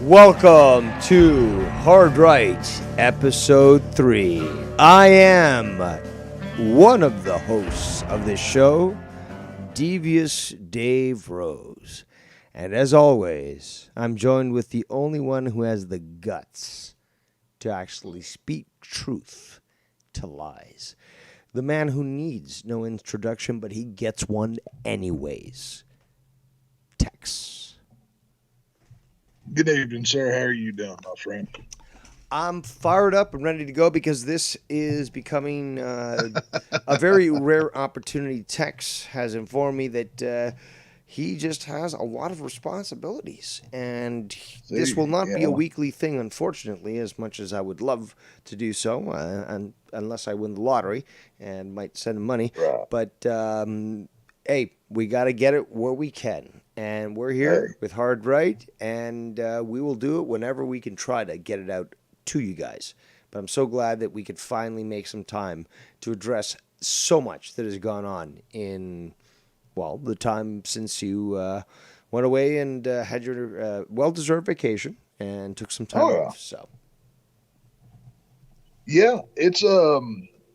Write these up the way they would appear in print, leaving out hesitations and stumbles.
Welcome to Hard Right, Episode 3. I am one of the hosts of this show, Devious Dave Rose. And as always, I'm joined with the only one who has the guts to actually speak truth to lies. The man who needs no introduction, but he gets one anyways. Tex. Good evening, sir. How are you doing, my friend? I'm fired up and ready to go because this is becoming a very rare opportunity. Tex has informed me that he just has a lot of responsibilities, and this will not be a weekly thing, unfortunately, as much as I would love to do so, and unless I win the lottery and might send him money. Right. But, hey, we got to get it where we can. And we're here with Hard Right, and we will do it whenever we can try to get it out to you guys. But I'm so glad that we could finally make some time to address so much that has gone on in, well, the time since you went away and had your well-deserved vacation and took some time off. So, yeah, it's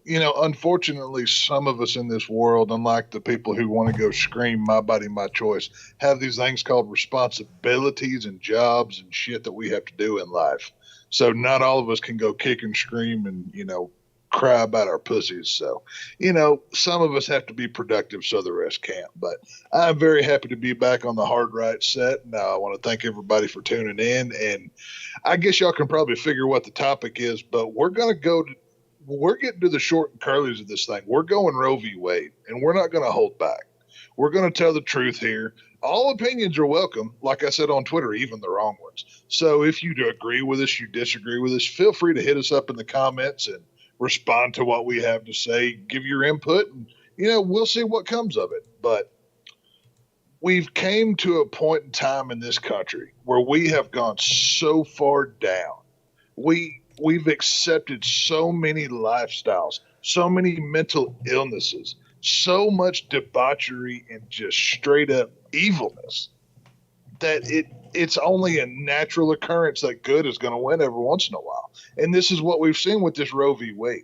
unfortunately, some of us in this world, unlike the people who want to go scream "my body, my choice," have these things called responsibilities and jobs and shit that we have to do in life. So not all of us can go kick and scream and, cry about our pussies. So, some of us have to be productive so the rest can't. But I'm very happy to be back on the Hard Right set. Now, I want to thank everybody for tuning in. And I guess y'all can probably figure what the topic is, but we're getting to the short and curlies of this thing. We're going Roe v. Wade, and we're not going to hold back. We're going to tell the truth here. All opinions are welcome, like I said on Twitter, even the wrong ones. So if you agree with us, you disagree with us, feel free to hit us up in the comments and respond to what we have to say. Give your input, and, we'll see what comes of it. But we've came to a point in time in this country where we have gone so far down. We've accepted so many lifestyles, so many mental illnesses, so much debauchery and just straight up evilness that it's only a natural occurrence that good is going to win every once in a while. And this is what we've seen with this Roe v. Wade.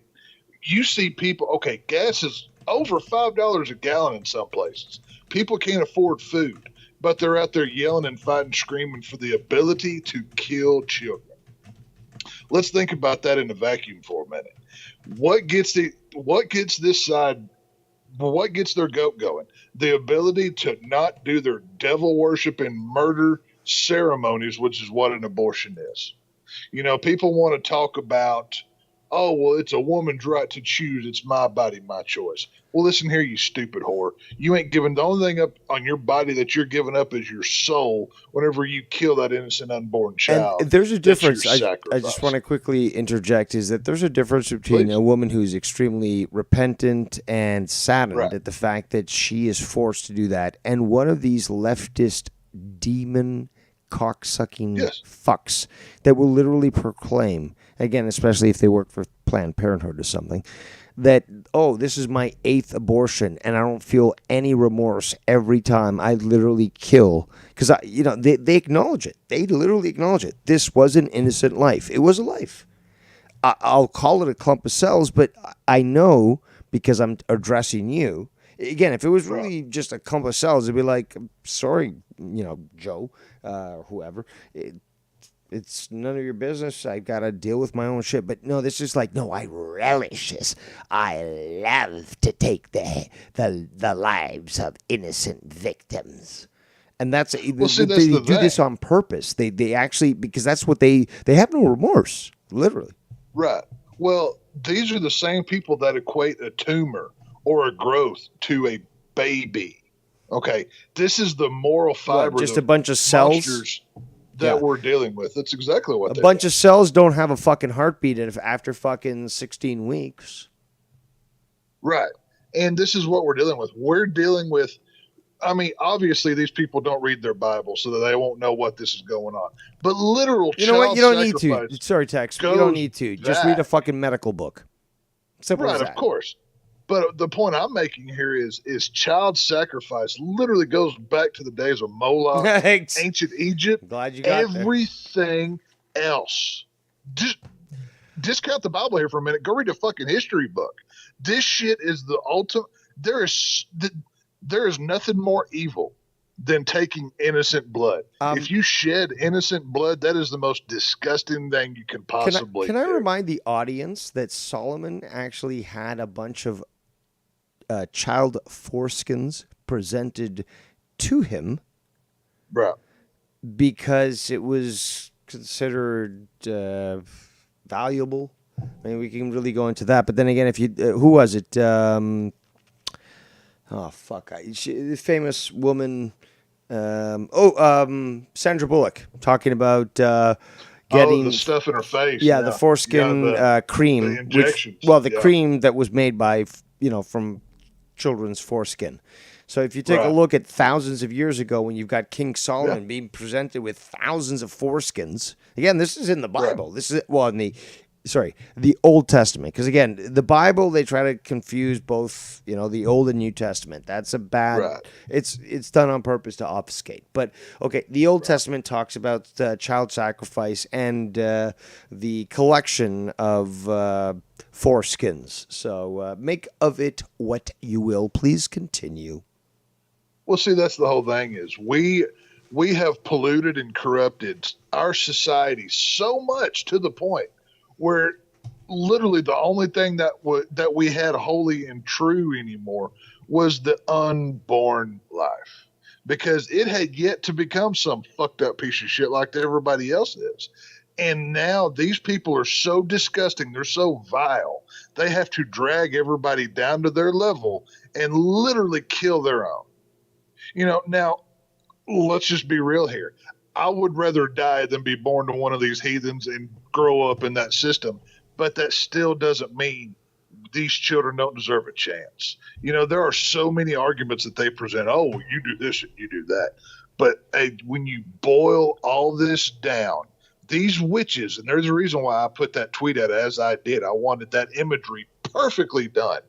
You see people, okay, gas is over $5 a gallon in some places. People can't afford food, but they're out there yelling and fighting, screaming for the ability to kill children. Let's think about that in a vacuum for a minute. What gets their goat going? The ability to not do their devil worship and murder ceremonies, which is what an abortion is. People want to talk about, oh, well, it's a woman's right to choose. It's my body, my choice. Well, listen here, you stupid whore. You ain't giving the only thing up on your body that you're giving up is your soul whenever you kill that innocent unborn child. And there's a difference. I just want to quickly interject is that there's a difference between a woman who's extremely repentant and saddened at the fact that she is forced to do that and one of these leftist demon cocksucking fucks that will literally proclaim, again, especially if they work for Planned Parenthood or something, that, oh, this is my 8th abortion and I don't feel any remorse every time I literally kill. Because, they acknowledge it. They literally acknowledge it. This was an innocent life. It was a life. I'll call it a clump of cells, but I know because I'm addressing you. Again, if it was really just a clump of cells, it'd be like, sorry, Joe, whoever. It's none of your business. I got to deal with my own shit. But no, this is like, no, I relish this. I love to take the lives of innocent victims. And that's, they do this on purpose. They actually, because that's what they have no remorse, literally. Right. Well, these are the same people that equate a tumor or a growth to a baby. Okay. This is the moral fiber. Just a bunch of cells that we're dealing with. That's exactly what a bunch of cells don't have a fucking heartbeat after fucking 16 weeks. Right. And this is what we're dealing with. We're dealing with, obviously these people don't read their Bible so that they won't know what this is going on. But literal You know what? You don't need to. Sorry, Tex. You don't need to. Just read a fucking medical book. Simple as that. Of course. But the point I'm making here is child sacrifice literally goes back to the days of Moloch, Thanks. ancient Egypt, Glad you got there. everything else. Just discount the Bible here for a minute. Go read a fucking history book. This shit is the ultimate. There is nothing more evil than taking innocent blood. If you shed innocent blood, that is the most disgusting thing you can possibly Can I do. remind the audience that Solomon actually had a bunch of child foreskins presented to him, Bro, because it was considered valuable. I mean, we can really go into that. But then again, if you who was it? The famous woman. Sandra Bullock talking about getting the stuff in her face. Yeah, the foreskin cream, the injections. The cream that was made by from children's foreskin. So if you take a look at thousands of years ago, when you've got King Solomon being presented with thousands of foreskins, again, this is in the Bible. Right. This is the Old Testament. Because again, the Bible, they try to confuse both, the Old and New Testament. That's a bad, it's done on purpose to obfuscate. But okay, the Old Testament talks about child sacrifice and the collection of foreskins. So make of it what you will. Please continue. Well, see, that's the whole thing is we have polluted and corrupted our society so much to the point where literally the only thing that we had holy and true anymore was the unborn life, because it had yet to become some fucked up piece of shit like everybody else is. And now these people are so disgusting. They're so vile. They have to drag everybody down to their level and literally kill their own. Now let's just be real here. I would rather die than be born to one of these heathens and grow up in that system. But that still doesn't mean these children don't deserve a chance. There are so many arguments that they present. Oh, you do this and you do that. But when you boil all this down, these witches, and there's a reason why I put that tweet out as I did. I wanted that imagery perfectly done,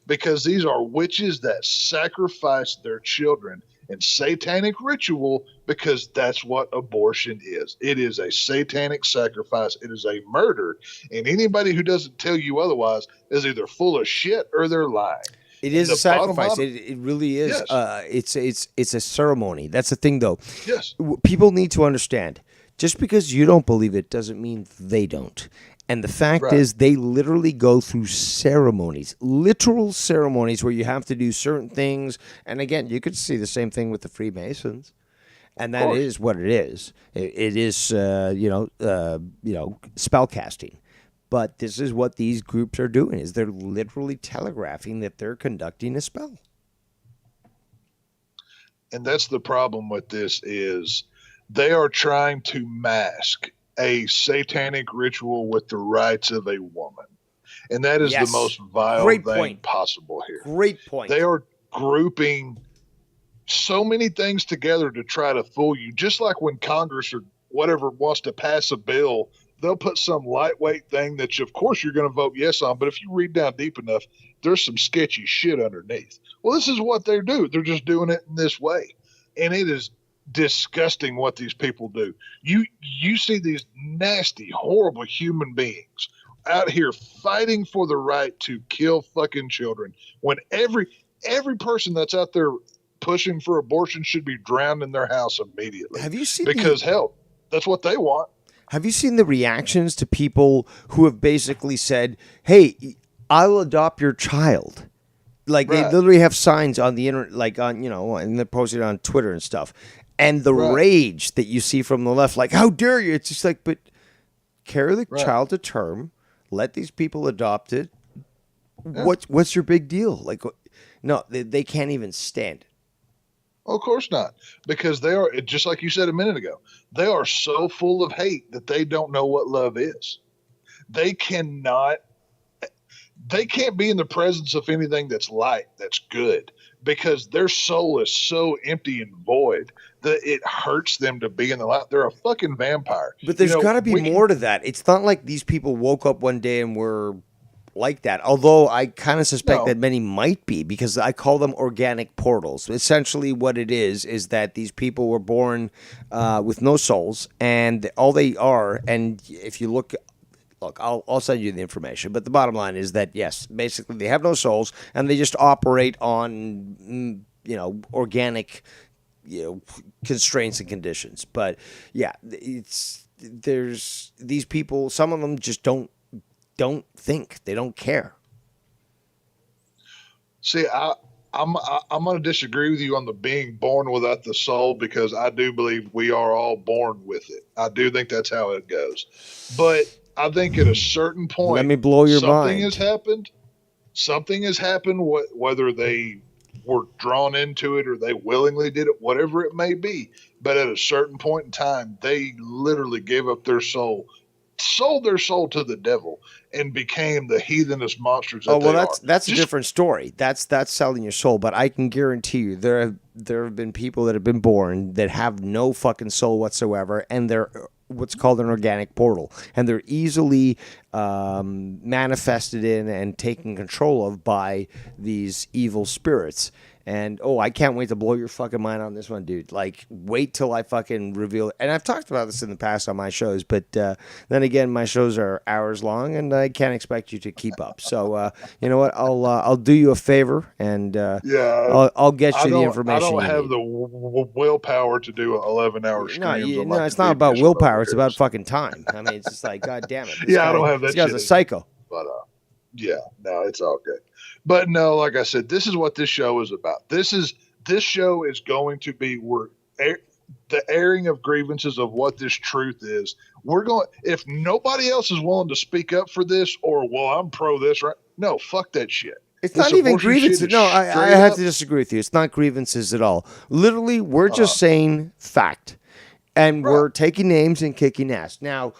because these are witches that sacrifice their children in satanic ritual, because that's what abortion is. It is a satanic sacrifice. It is a murder. And anybody who doesn't tell you otherwise is either full of shit or they're lying. It is a sacrifice. It really is. Yes. It's a ceremony. That's the thing, though. Yes. People need to understand. Just because you don't believe it doesn't mean they don't. And the fact is, they literally go through ceremonies, literal ceremonies, where you have to do certain things. And again, you could see the same thing with the Freemasons, and that is what it is. It is, spell casting. But this is what these groups are doing: is they're literally telegraphing that they're conducting a spell. And that's the problem with this is they are trying to mask a satanic ritual with the rights of a woman. And that is the most vile thing possible here. Great point. They are grouping so many things together to try to fool you. Just like when Congress or whatever wants to pass a bill, they'll put some lightweight thing that of course you're going to vote yes on. But if you read down deep enough, there's some sketchy shit underneath. Well, this is what they do. They're just doing it in this way. And it is disgusting what these people do. You see these nasty, horrible human beings out here fighting for the right to kill fucking children, when every person that's out there pushing for abortion should be drowned in their house immediately. Have you seen hell, that's what they want. Have you seen the reactions to people who have basically said, "Hey, I'll adopt your child"? Like they literally have signs on the internet, like on and they're posted on Twitter and stuff. And the rage that you see from the left, like, how dare you? It's just like, but carry the child to term, let these people adopt it. Yeah. What's your big deal? Like, no, they can't even stand it. Of course not, because they are, just like you said a minute ago, they are so full of hate that they don't know what love is. They can't be in the presence of anything that's light, that's good, because their soul is so empty and void that it hurts them to be in the light. They're a fucking vampire. But there's got to be more to that. It's not like these people woke up one day and were like that. Although I kind of suspect No. that many might be, because I call them organic portals. Essentially, what it is that these people were born with no souls, and all they are. And if you look, I'll send you the information. But the bottom line is that yes, basically they have no souls, and they just operate on organic constraints and conditions. But yeah, there's these people. Some of them just don't think. They don't care. See, I'm going to disagree with you on the being born without the soul, because I do believe we are all born with it. I do think that's how it goes. But I think at a certain point, let me blow your something mind. has happened. Something has happened, whether they were drawn into it or they willingly did it, whatever it may be. But at a certain point in time, they literally gave up their soul, sold their soul to the devil, and became the heathenist monsters that they are. That's a different story. That's selling your soul. But I can guarantee you, there have been people that have been born that have no fucking soul whatsoever, and they're what's called an organic portal, and they're easily manifested in and taken control of by these evil spirits. And I can't wait to blow your fucking mind on this one, dude. Like, wait till I fucking reveal it. And I've talked about this in the past on my shows, but then again, my shows are hours long, and I can't expect you to keep up. So you know what? I'll do you a favor, and I'll get you the information. I don't have the willpower to do 11-hour streams. No, it's not about willpower. It's about fucking time. I mean, it's just like, God damn it. I don't have that. This guy's a psycho. But yeah, no, it's all good. But no, like I said, this is what this show is about. This show is going to be the airing of grievances of what this truth is. If nobody else is willing to speak up for this, or I'm pro this, right? No, fuck that shit. It's not even grievances. No, I have to disagree with you. It's not grievances at all. Literally, we're just saying fact, and we're taking names and kicking ass. Now,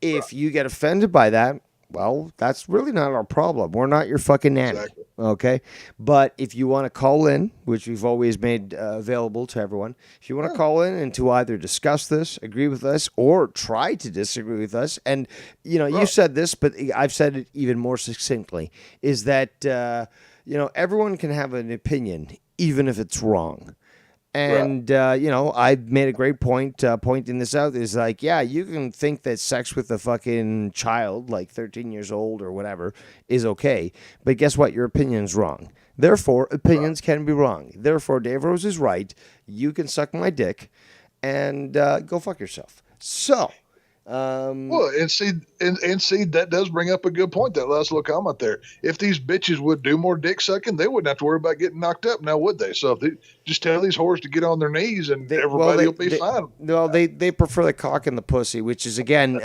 if you get offended by that, well, that's really not our problem. We're not your fucking nanny, okay? But if you want to call in, which we've always made available to everyone, if you want to call in and to either discuss this, agree with us, or try to disagree with us, and, you said this, but I've said it even more succinctly, is that, everyone can have an opinion, even if it's wrong. And, I've made a great point pointing this out. Is like, yeah, you can think that sex with a fucking child, like 13 years old or whatever, is okay. But guess what? Your opinion's wrong. Therefore, opinions can be wrong. Therefore, Dave Rose is right. You can suck my dick and go fuck yourself. So... and see, that does bring up a good point. That last little comment there. If these bitches would do more dick sucking, they wouldn't have to worry about getting knocked up now, would they? So if they just tell these whores to get on their knees, and everybody will be fine. No, they prefer the cock and the pussy, which is again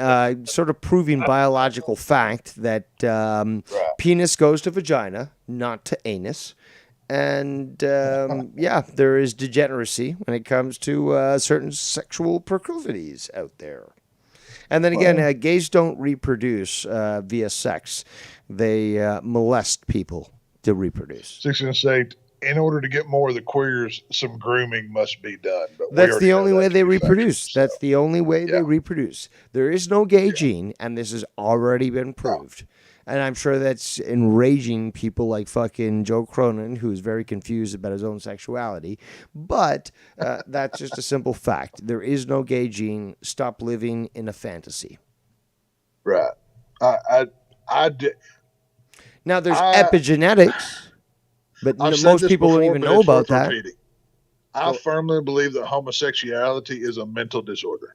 sort of proving biological fact that penis goes to vagina, not to anus. And there is degeneracy when it comes to certain sexual proclivities out there. And then again, gays don't reproduce via sex. They molest people to reproduce. So I was going to say, in order to get more of the queers, some grooming must be done. But that's the only way they reproduce. That's the only way they reproduce. There is no gay gene, and this has already been proved. And I'm sure that's enraging people like fucking Joe Cronin, who's very confused about his own sexuality. But that's just a simple fact. There is no gay gene. Stop living in a fantasy. Right. Now, there's epigenetics, but most people don't even know about that. I firmly believe that homosexuality is a mental disorder.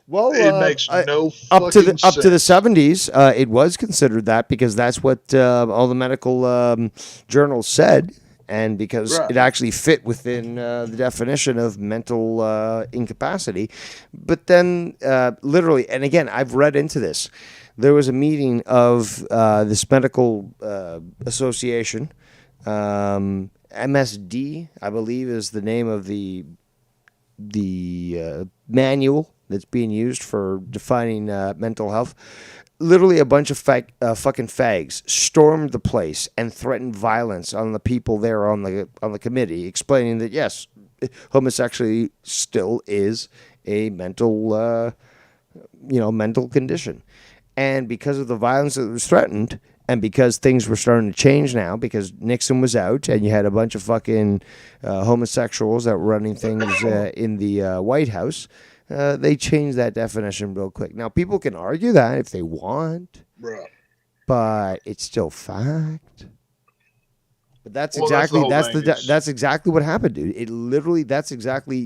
Well, it makes no up to the sense. 70s, it was considered that because that's what all the medical journals said, and because it actually fit within the definition of mental incapacity. But then, literally, and again, I've read into this. There was a meeting of this medical association, MSD, I believe, is the name of the manual that's being used for defining mental health. Literally a bunch of fucking fags stormed the place and threatened violence on the people there on the committee, explaining that yes, homosexuality still is a mental mental condition. And because of the violence that was threatened, And because things were starting to change now, because Nixon was out and you had a bunch of fucking homosexuals that were running things in the White House, they changed that definition real quick. Now, people can argue that if they want, but it's still fact. But that's exactly that's exactly what happened, dude. It literally that's exactly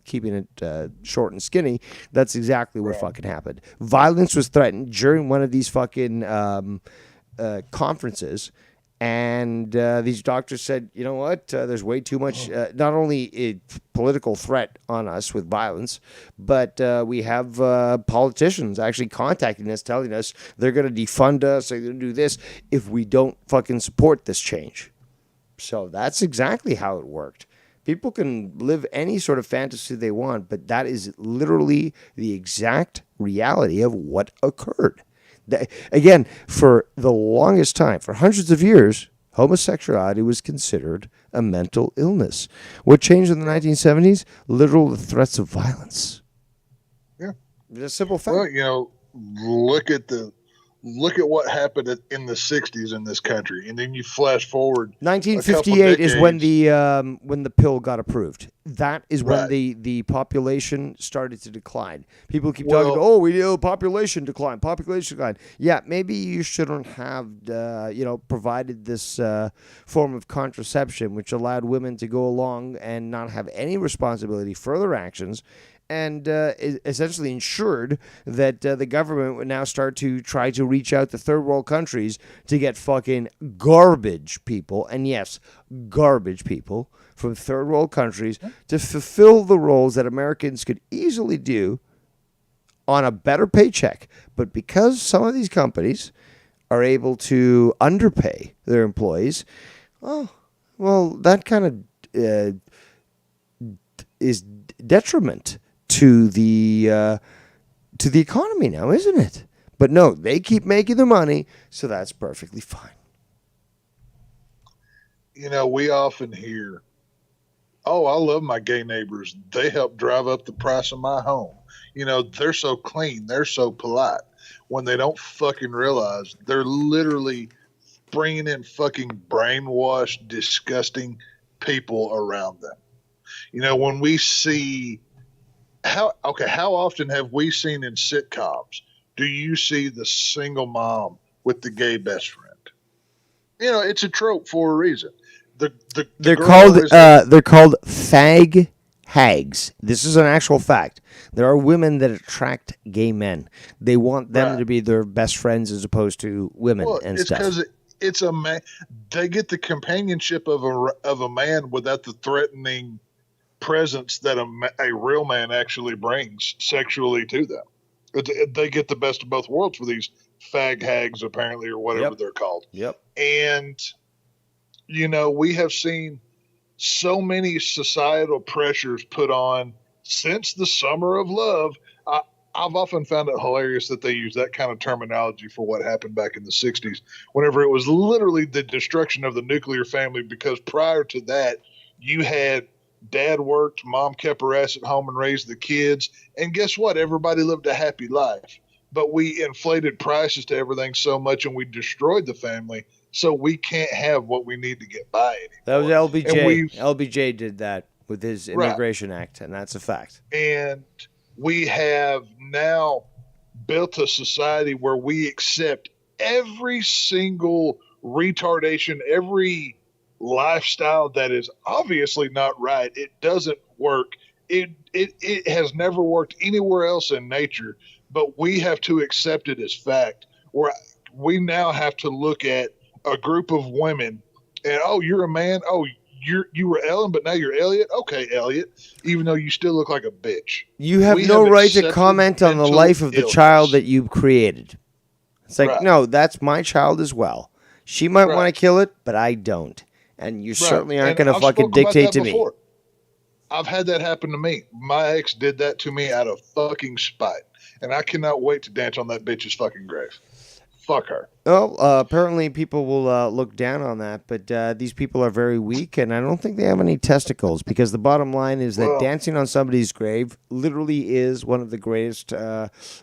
keeping it short and skinny. That's exactly what fucking happened. Violence was threatened during one of these fucking conferences, and these doctors said, you know what? There's way too much. Not only a political threat on us with violence, but we have politicians actually contacting us, telling us they're going to defund us, they're going to do this if we don't fucking support this change. So that's exactly how it worked. People can live any sort of fantasy they want, but that is literally the exact reality of what occurred. Again, for the longest time, for hundreds of years, homosexuality was considered a mental illness. What changed in the 1970s? Literal threats of violence. Yeah. It's a simple fact. Well, look at what happened in the 60s in this country, and then you flash forward 1958 is when the pill got approved. That is when the population started to decline. People keep talking, population decline. Yeah, maybe you shouldn't have provided this form of contraception, which allowed women to go along and not have any responsibility for their actions, and essentially ensured that the government would now start to try to reach out to third world countries to get fucking garbage people, and yes, garbage people from third world countries to fulfill the roles that Americans could easily do on a better paycheck. But because some of these companies are able to underpay their employees, that kind of is detriment to the economy now, isn't it? But no, they keep making their money, so that's perfectly fine. We often hear, "Oh, I love my gay neighbors. They help drive up the price of my home. They're so clean. They're so polite." When they don't fucking realize they're literally bringing in fucking brainwashed, disgusting people around them. When we see how often have we seen in sitcoms, do you see the single mom with the gay best friend? It's a trope for a reason. They're called fag hags. This is an actual fact. There are women that attract gay men. They want them to be their best friends as opposed to women and stuff. It's because it's a man. They get the companionship of a man without the threatening presence that a real man actually brings sexually to them. They get the best of both worlds for these fag hags, apparently, or whatever they're called. Yep. And, we have seen so many societal pressures put on since the summer of love. I've often found it hilarious that they use that kind of terminology for what happened back in the 60s, whenever it was literally the destruction of the nuclear family, because prior to that, you had dad worked, mom kept her ass at home and raised the kids. And guess what? Everybody lived a happy life. But we inflated prices to everything so much and we destroyed the family. So we can't have what we need to get by anymore. That was LBJ. LBJ did that with his Immigration Act, and that's a fact. And we have now built a society where we accept every single retardation, every lifestyle that is obviously not right. It doesn't work. It has never worked anywhere else in nature, but we have to accept it as fact. Where we now have to look at a group of women and, oh, you're a man. Oh, you were Ellen, but now you're Elliot. Okay, Elliot, even though you still look like a bitch. You have no right to comment on the life of the child that you created. It's like, no, that's my child as well. She might want to kill it, but I don't. And you certainly aren't going to fucking dictate to me. I've had that happen to me. My ex did that to me out of fucking spite. And I cannot wait to dance on that bitch's fucking grave. Fuck her. Well, apparently people will look down on that, but these people are very weak, and I don't think they have any testicles, because the bottom line is that dancing on somebody's grave literally is one of the greatest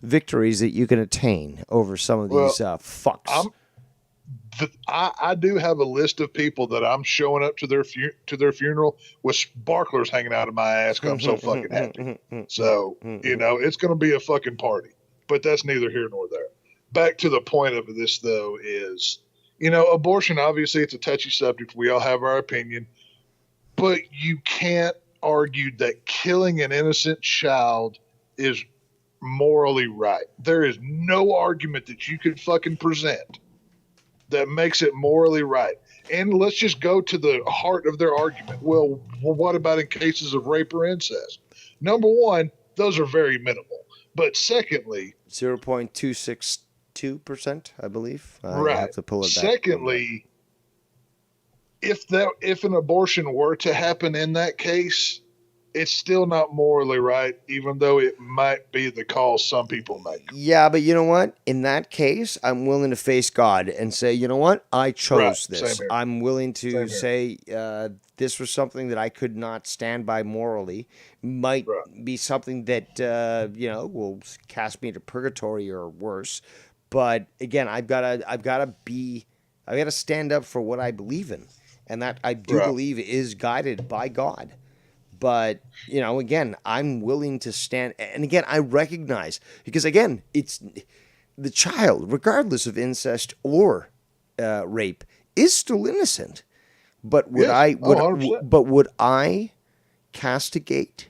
victories that you can attain over some of these fucks. I do have a list of people that I'm showing up to their funeral with sparklers hanging out of my ass 'cause I'm so fucking happy. So, it's going to be a fucking party. But that's neither here nor there. Back to the point of this, though, is, abortion, obviously, it's a touchy subject. We all have our opinion. But you can't argue that killing an innocent child is morally right. There is no argument that you could fucking present that makes it morally right. And let's just go to the heart of their argument. Well, what about in cases of rape or incest? Number one, those are very minimal. But secondly, 0.262%, I believe. Right. I have to pull it back. Secondly, if an abortion were to happen in that case, it's still not morally right, even though it might be the call some people make. Yeah, but you know what? In that case, I'm willing to face God and say, you know what? I chose this. I'm willing to say this was something that I could not stand by morally. Might be something that will cast me into purgatory or worse. But again, I've got to stand up for what I believe in, and that I do believe is guided by God. But, again, I'm willing to stand. And again, I recognize, because again, it's the child, regardless of incest or rape, is still innocent. But would I castigate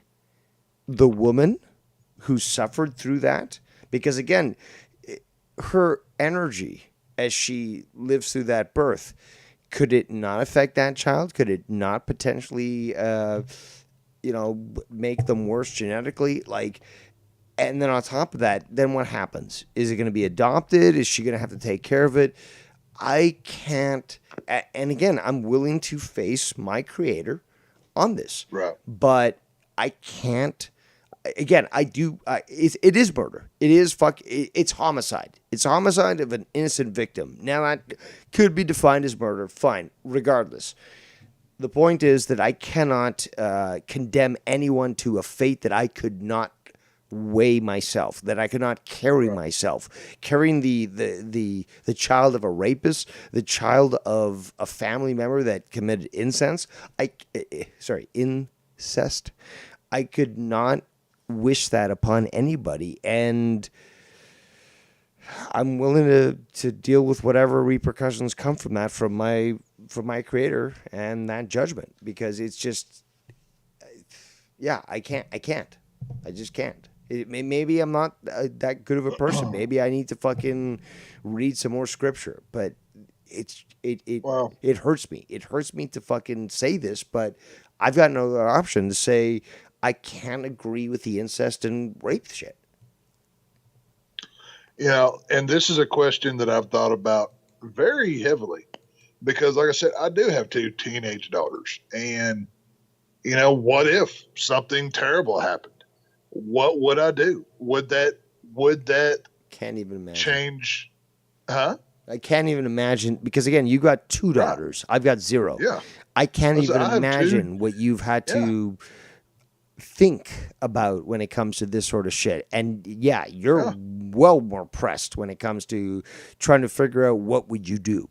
the woman who suffered through that? Because again, her energy as she lives through that birth, could it not affect that child? Could it not potentially make them worse genetically? And then on top of that, then what happens? Is it going to be adopted? Is she going to have to take care of it? I can't. And again, I'm willing to face my creator on this. Right. But I can't. Again, I do. It is murder. It is it's homicide. It's homicide of an innocent victim. Now that could be defined as murder. Fine. Regardless. The point is that I cannot condemn anyone to a fate that I could not weigh myself, that I could not carry myself. Carrying the child of a rapist, the child of a family member that committed incest. I could not wish that upon anybody, and I'm willing to deal with whatever repercussions come from that from my creator and that judgment, because it's just, I just can't. Maybe I'm not that good of a person. Maybe I need to fucking read some more scripture, but it hurts me. It hurts me to fucking say this, but I've got no other option to say I can't agree with the incest and rape shit. And this is a question that I've thought about very heavily because, like I said, I do have 2 teenage daughters. And, what if something terrible happened? What would I do? Would that can't even imagine. Change? Huh? I can't even imagine, because, again, you got 2 daughters. I've got 0. Yeah. I can't even imagine what you've had to think about when it comes to this sort of shit. And you're well more pressed when it comes to trying to figure out what would you do.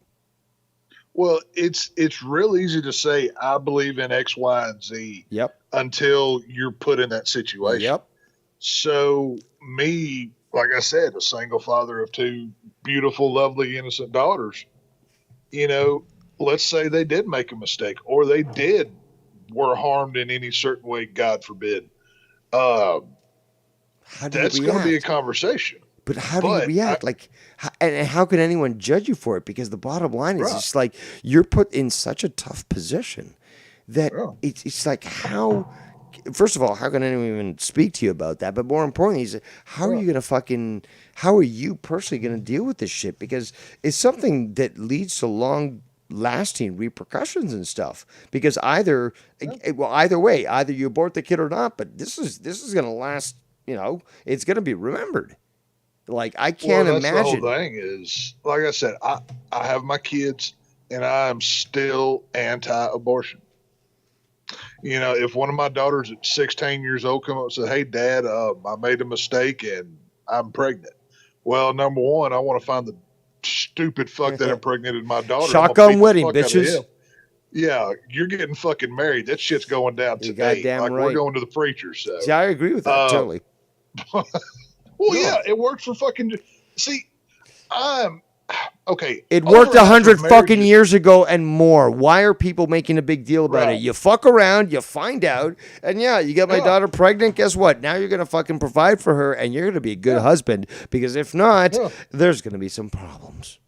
Well, it's real easy to say I believe in X, Y, and Z. Yep. Until you're put in that situation. Yep. So me, like I said, a single father of 2 beautiful, lovely, innocent daughters. Let's say they did make a mistake, or they were harmed in any certain way, God forbid. That's going to be a conversation. But how do you react? And how can anyone judge you for it? Because the bottom line is just like you're put in such a tough position that it's like first of all, how can anyone even speak to you about that? But more importantly, how are you going to how are you personally going to deal with this shit? Because it's something that leads to long-lasting repercussions and stuff. Because either way, either you abort the kid or not, but this is going to last, it's going to be remembered. I can't imagine. The whole thing is, like I said, I have my kids and I'm still anti-abortion. If one of my daughters at 16 years old come up and say, "Hey, Dad, I made a mistake and I'm pregnant." Well, number one, I want to find stupid fuck that impregnated my daughter. Shotgun wedding, bitches. Yeah, you're getting fucking married. That shit's going down today. Like, right. we're going to the preacher. So see, I agree with that totally. Yeah, it worked for fucking. See, I'm okay. It worked 100 fucking years ago and more. Why are people making a big deal about it? You fuck around, you find out, and you get my daughter pregnant. Guess what? Now you're gonna fucking provide for her, and you're gonna be a good husband. Because if not, there's gonna be some problems.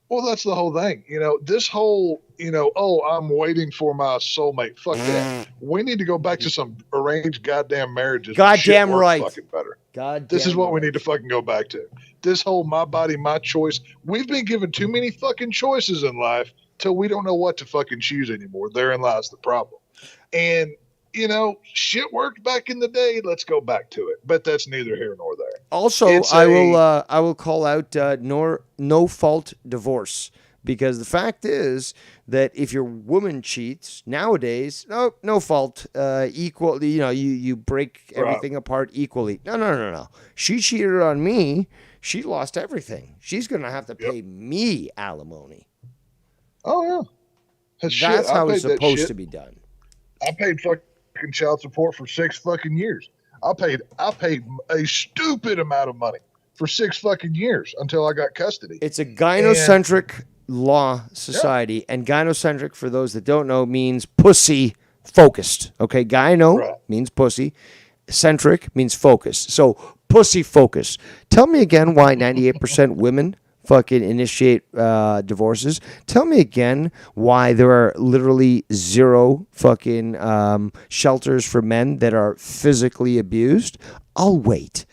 Well, that's the whole thing. This whole, I'm waiting for my soulmate. Fuck that. We need to go back to some arranged goddamn marriages. Goddamn right. Fucking better. This is what we need to fucking go back to. This whole my body, my choice. We've been given too many fucking choices in life till we don't know what to fucking choose anymore. Therein lies the problem. And, shit worked back in the day. Let's go back to it. But that's neither here nor there. Also, I will call out no fault divorce, because the fact is that if your woman cheats nowadays, no fault, equal. You break everything apart equally. No. She cheated on me. She lost everything. She's gonna have to pay me alimony. Oh yeah, that's how it's supposed to be done. I paid fucking child support for 6 fucking years. I paid a stupid amount of money for 6 fucking years until I got custody. It's a gynocentric law society, and gynocentric, for those that don't know, means pussy focused. Okay, gyno means pussy, centric means focus. So pussy focus. Tell me again why 98% women fucking initiate divorces. Tell me again why there are literally 0 fucking shelters for men that are physically abused. I'll wait.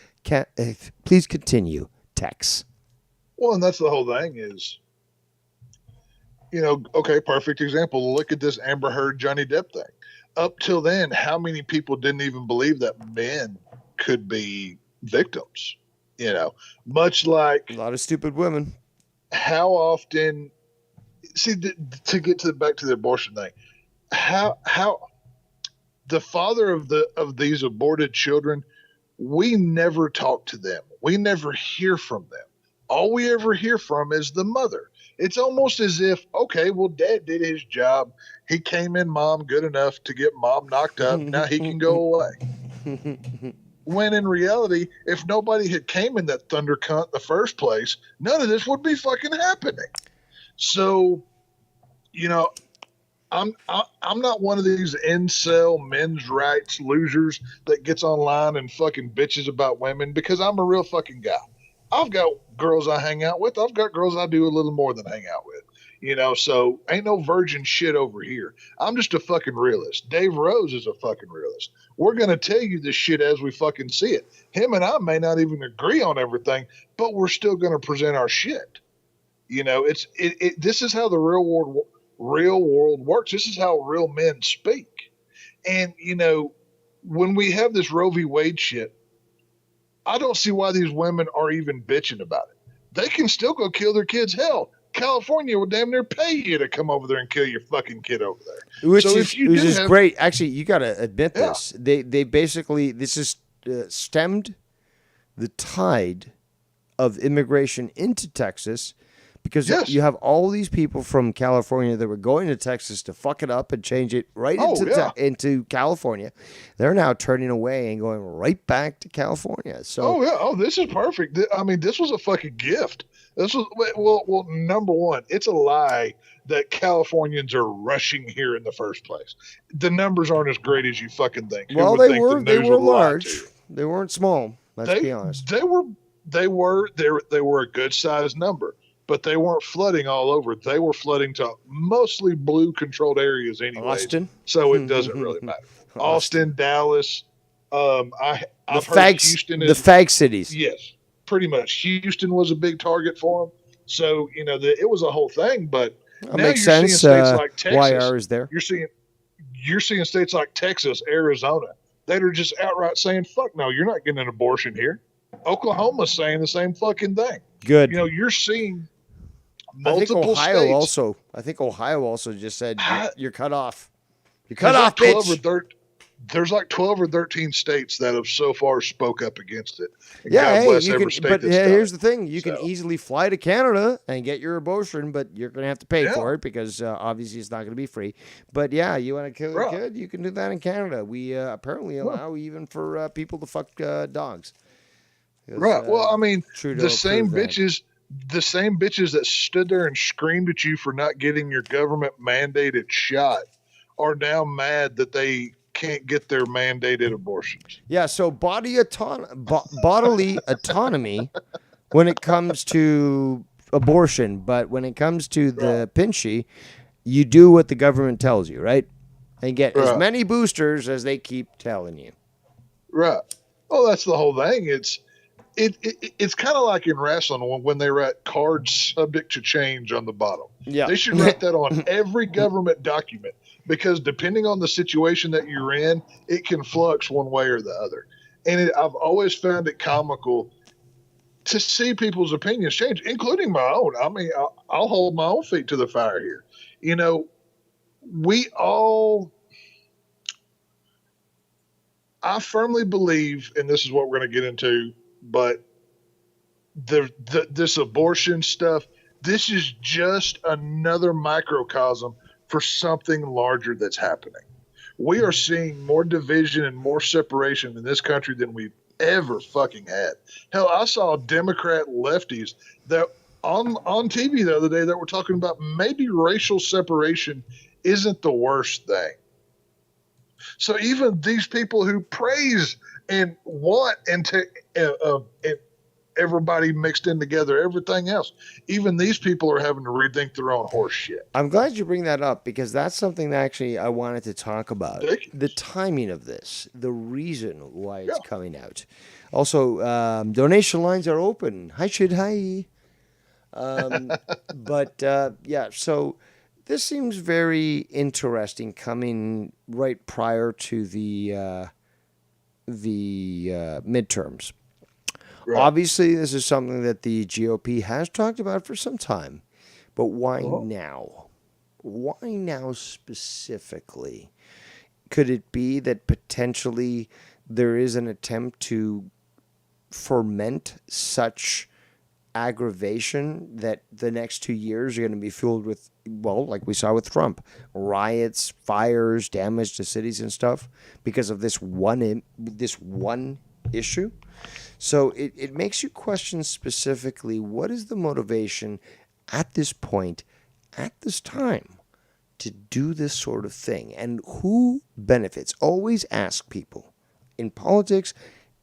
Please continue, Tex. Well, and that's the whole thing is, okay, perfect example. Look at this Amber Heard, Johnny Depp thing. Up till then, how many people didn't even believe that men could be victims? Much like a lot of stupid women. How often? See, to get back to the abortion thing, how the father of these aborted children, we never talk to them. We never hear from them. All we ever hear from is the mother. It's almost as if, okay, well, dad did his job. He came in mom good enough to get mom knocked up. Now he can go away. When in reality, if nobody had came in that thunder cunt in the first place, none of this would be fucking happening. So, I'm not one of these incel men's rights losers that gets online and fucking bitches about women, because I'm a real fucking guy. I've got girls I hang out with. I've got girls I do a little more than hang out with. So ain't no virgin shit over here. I'm just a fucking realist. Dave Rose is a fucking realist. We're going to tell you this shit as we fucking see it. Him and I may not even agree on everything, but we're still going to present our shit. This is how the real world works. This is how real men speak. And, when we have this Roe v. Wade shit, I don't see why these women are even bitching about it. They can still go kill their kids. Hell, California will damn near pay you to come over there and kill your fucking kid over there. Which is great. Actually, you got to admit this. They basically, this is stemmed the tide of immigration into Texas, because you have all these people from California that were going to Texas to fuck it up and change it into California. They're now turning away and going right back to California. So, this is perfect. I mean, this was a fucking gift. This was well. Number one, it's a lie that Californians are rushing here in the first place. The numbers aren't as great as you fucking think. Well, they were large. They weren't small. Let's be honest. They were a good sized number, but they weren't flooding all over. They were flooding to mostly blue controlled areas anyway. Austin. So it doesn't really matter. Austin, Dallas. I've heard Houston. The fag cities. Yes. Pretty much. Houston was a big target for them. So, it was a whole thing, but that makes sense. States like Texas, YR is there. You're seeing states like Texas, Arizona, that are just outright saying, fuck no, you're not getting an abortion here. Oklahoma's saying the same fucking thing. Good. You're seeing multiple states. I think Ohio also just said you're cut off. You're cut off, bitch. there's like 12 or 13 states that have so far spoke up against it. And Yeah, God hey, bless you every can, state but that's done here's it. the thing: you can So, easily fly to Canada and get your abortion, but you're going to have to pay yeah, for it because obviously it's not going to be free. But yeah, you want to kill your right. kid, you can do that in Canada. We apparently Well, allow even for people to fuck dogs because right. Well, I mean, Trudeau approved that. the same bitches that stood there and screamed at you for not getting your government mandated shot are now mad that they can't get their mandated abortions. Yeah, so bodily autonomy when it comes to abortion, but when it comes to Right. the pinchy, you do what the government tells you, right? And get as Right. many boosters as they keep telling you. Right. Well, that's the whole thing. It's kind of like in wrestling when they write cards subject to change on the bottom. Yeah. They should write that on every government document because depending on the situation that you're in, it can flux one way or the other. And I've always found it comical to see people's opinions change, including my own. I mean, I'll hold my own feet to the fire here. You know, we all, I firmly believe, and this is what we're going to get into, but this abortion stuff, this is just another microcosm for something larger that's happening. We are seeing more division and more separation in this country than we've ever fucking had. Hell, I saw Democrat lefties that on TV the other day that were talking about maybe racial separation isn't the worst thing. So even these people who praise and want and everybody mixed in together, everything else. Even these people are having to rethink their own horse shit. I'm glad you bring that up because that's something that actually I wanted to talk about. The Ridiculous. timing of this, the reason why Yeah. it's coming out. Also, donation lines are open. Hi, Shid, hi. But yeah, so this seems very interesting coming right prior to the midterms. Right. Obviously, this is something that the GOP has talked about for some time, but why now? Why now specifically? Could it be that potentially there is an attempt to ferment such aggravation that the next 2 years are going to be filled with, well, like we saw with Trump, riots, fires, damage to cities and stuff because of this one issue? So it makes you question specifically what is the motivation at this point, at this time, to do this sort of thing and who benefits. Always ask people. In politics,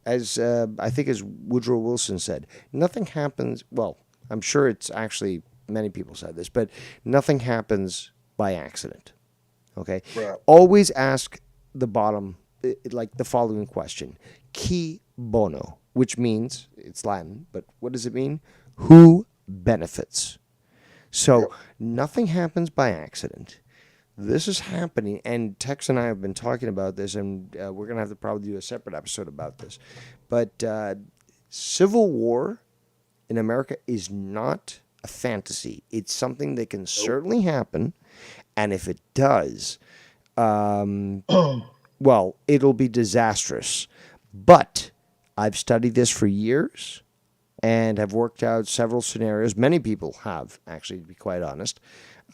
as I think as Woodrow Wilson said, nothing happens, well, I'm sure it's actually many people said this, but nothing happens by accident. Okay? Right. Always ask the bottom, like the following question. Qui bono, which means, it's Latin, but what does it mean? Who benefits? So nothing happens by accident. This is happening, and Tex and I have been talking about this, and we're going to have to probably do a separate episode about this. But civil war in America is not a fantasy. It's something that can certainly happen, and if it does, well, it'll be disastrous. But I've studied this for years and have worked out several scenarios. Many people have, actually, to be quite honest.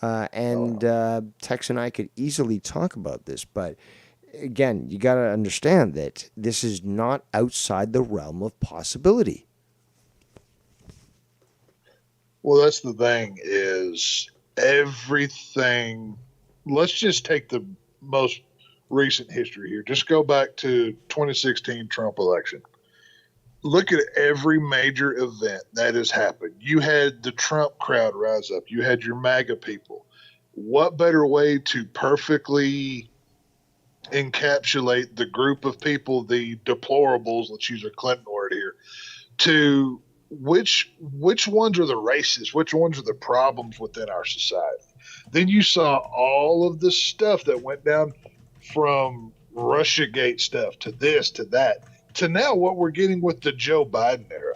Tex and I could easily talk about this, but again, you got to understand that this is not outside the realm of possibility. Well, that's the thing is everything. Let's just take the most recent history here. Just go back to 2016 Trump election. Look at every major event that has happened. You had the Trump crowd rise up. You had your MAGA people. What better way to perfectly encapsulate the group of people, the deplorables, let's use a Clinton word here, to which ones are the racists, which ones are the problems within our society. Then you saw all of the stuff that went down from Russiagate stuff to this to that to now what we're getting with the Joe Biden era.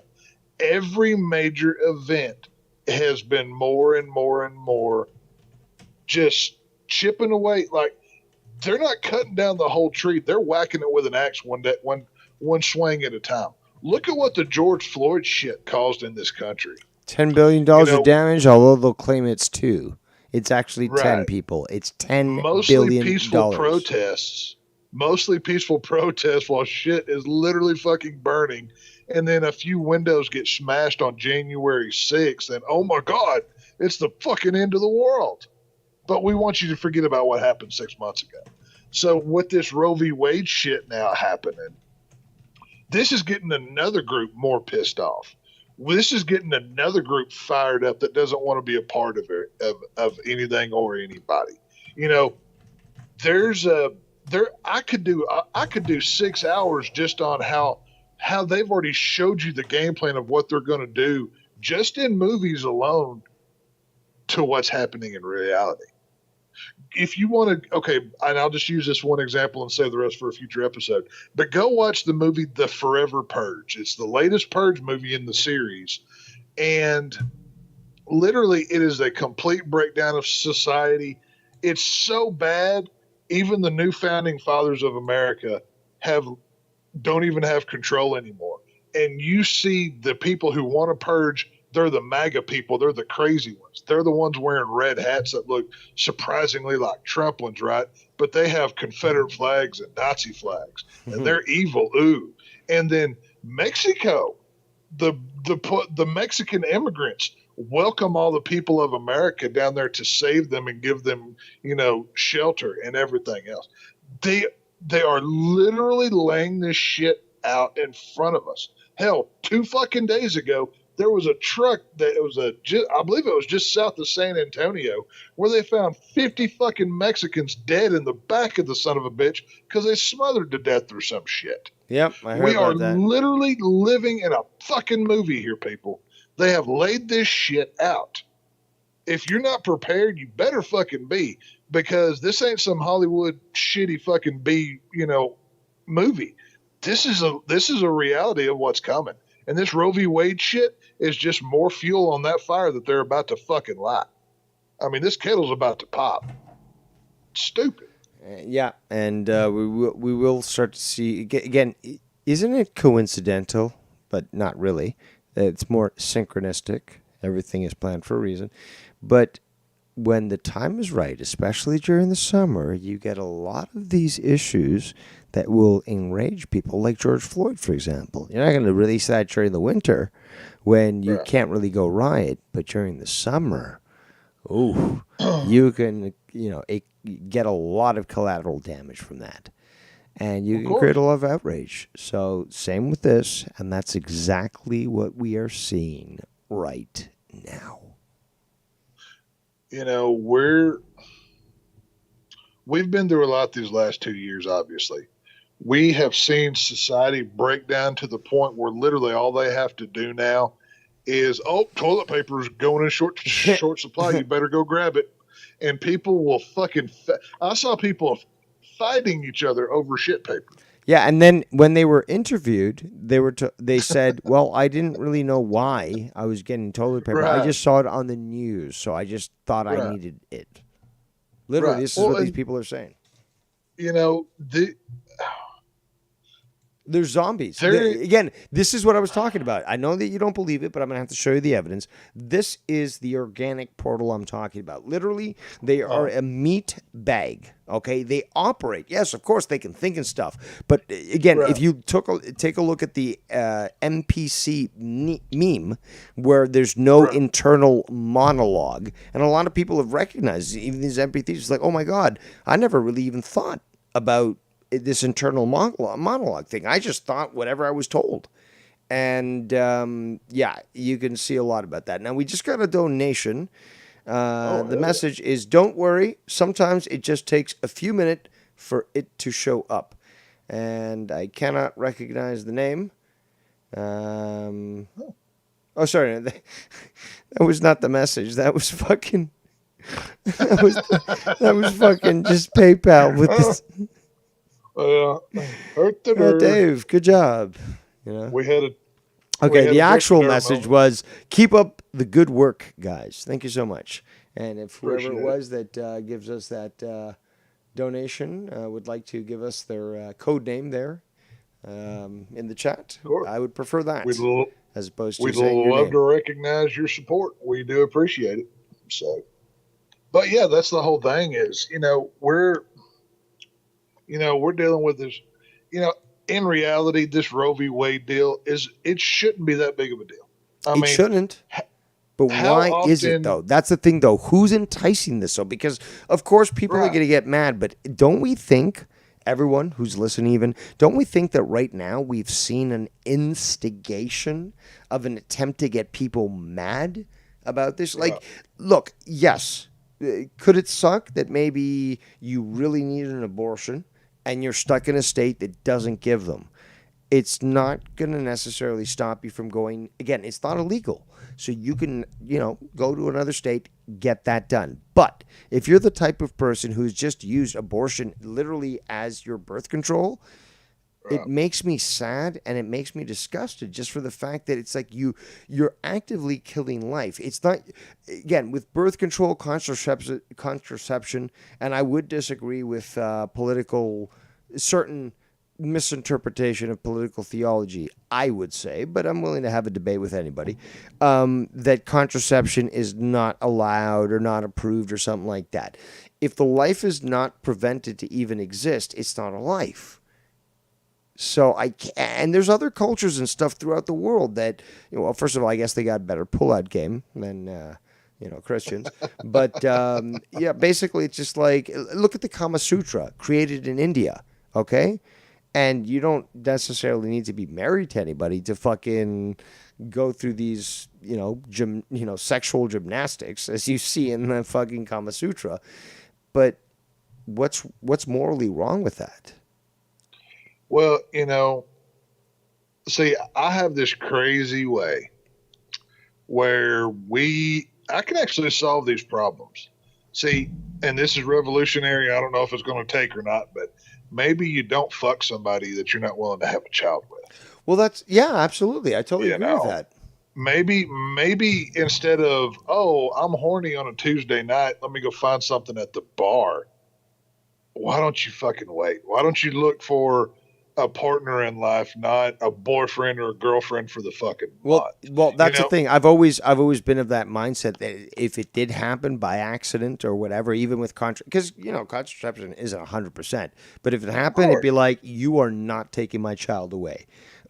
Every major event has been more and more and more just chipping away. Like they're not cutting down the whole tree. They're whacking it with an axe one swing at a time. Look at what the George Floyd shit caused in this country. $10 billion of damage, although they'll claim it's 2. It's actually 10 right. people. It's $10 Mostly billion. peaceful protests. Mostly peaceful protests while shit is literally fucking burning. And then a few windows get smashed on January 6th. And oh my God, it's the fucking end of the world. But we want you to forget about what happened 6 months ago. So with this Roe v. Wade shit now happening, this is getting another group more pissed off. This is getting another group fired up that doesn't want to be a part of it, of anything or anybody. You know, I could do 6 hours just on how they've already showed you the game plan of what they're going to do just in movies alone to what's happening in reality. If you want to, okay, and I'll just use this one example and save the rest for a future episode, but go watch the movie The Forever Purge. It's the latest Purge movie in the series. And literally, it is a complete breakdown of society. It's so bad, even the new founding fathers of America don't even have control anymore. And you see the people who want to purge, they're the MAGA people. They're the crazy ones. They're the ones wearing red hats that look surprisingly like Trump ones, right? But they have Confederate flags and Nazi flags, and they're evil. Ooh. And then Mexico, the Mexican immigrants welcome all the people of America down there to save them and give them, shelter and everything else. They are literally laying this shit out in front of us. Hell, 2 fucking days ago, there was a truck I believe it was just south of San Antonio, where they found 50 fucking Mexicans dead in the back of the son of a bitch because they smothered to death or some shit. Yep, I heard about that. We are literally living in a fucking movie here, people. They have laid this shit out. If you're not prepared, you better fucking be, because this ain't some Hollywood shitty fucking B, movie. This is a reality of what's coming. And this Roe v. Wade shit is just more fuel on that fire that they're about to fucking light. I mean, this kettle's about to pop. Stupid. Yeah, and we will start to see, again, isn't it coincidental, but not really. It's more synchronistic. Everything is planned for a reason. But when the time is right, especially during the summer, you get a lot of these issues that will enrage people, like George Floyd, for example. You're not going to release that during the winter when you can't really go riot, but during the summer, you can, get a lot of collateral damage from that. And you can create a lot of outrage. So same with this, and that's exactly what we are seeing right now. We've been through a lot these last 2 years, obviously. We have seen society break down to the point where literally all they have to do now is, toilet paper is going in short supply. You better go grab it. And people will fucking I saw people fighting each other over shit paper. Yeah, and then when they were interviewed, they said, well, I didn't really know why I was getting toilet paper. Right. I just saw it on the news, so I just thought I needed it. Literally, this is what these people are saying. They're zombies. Again, this is what I was talking about. I know that you don't believe it, but I'm going to have to show you the evidence. This is the organic portal I'm talking about. Literally, they are a meat bag, okay? They operate. Yes, of course, they can think and stuff. But again, if you take a look at the NPC meme, where there's no internal monologue, and a lot of people have recognized, even these NPCs, it's like, oh my God, I never really even thought about this internal monologue thing. I just thought whatever I was told. And you can see a lot about that. Now, we just got a donation. The message is, don't worry. Sometimes it just takes a few minutes for it to show up. And I cannot recognize the name. Sorry. That was not the message. That was fucking... that was fucking just PayPal with this... Dave, good job. The actual message was, keep up the good work, guys. Thank you so much. And if whoever it was that gives us that donation would like to give us their code name there in the chat, I would prefer that as opposed to we'd saying your love name. to recognize your support. We do appreciate it. So, but yeah, that's the whole thing is, we're dealing with this, you know, in reality, this Roe v. Wade deal it shouldn't be that big of a deal. It shouldn't. But how why is it, often, though? That's the thing, though. Who's enticing this, though? Because, of course, people are right, going to get mad. But don't we think, everyone who's listening even, don't we think that right now we've seen an instigation of an attempt to get people mad about this? yeah, Like, look, yes, could it suck that maybe you really need an abortion and you're stuck in a state that doesn't give them? It's not going to necessarily stop you from going. Again, it's not illegal. So you can, go to another state, get that done. But if you're the type of person who's just used abortion literally as your birth control, right, it makes me sad and it makes me disgusted just for the fact that it's like you're actively killing life. It's not, again, with birth control, contraception, and I would disagree with political certain misinterpretation of political theology, I would say, but I'm willing to have a debate with anybody, that contraception is not allowed or not approved or something like that. If the life is not prevented to even exist, it's not a life. So and there's other cultures and stuff throughout the world that, well, first of all, I guess they got a better pullout game than, Christians. But, yeah, basically it's just like, look at the Kama Sutra created in India, okay? And you don't necessarily need to be married to anybody to fucking go through these, sexual gymnastics as you see in the fucking Kama Sutra. But what's morally wrong with that? well, see, I have this crazy way where I can actually solve these problems. See, and this is revolutionary. I don't know if it's going to take or not, but maybe you don't fuck somebody that you're not willing to have a child with. Well, absolutely. I totally agree with that. Maybe instead of, oh, I'm horny on a Tuesday night, let me go find something at the bar. Why don't you fucking wait? Why don't you look for a partner in life, not a boyfriend or a girlfriend for the fucking month? Well, that's the thing. I've always been of that mindset that if it did happen by accident or whatever, even with because contraception isn't 100%, but if it happened, it'd be like, you are not taking my child away.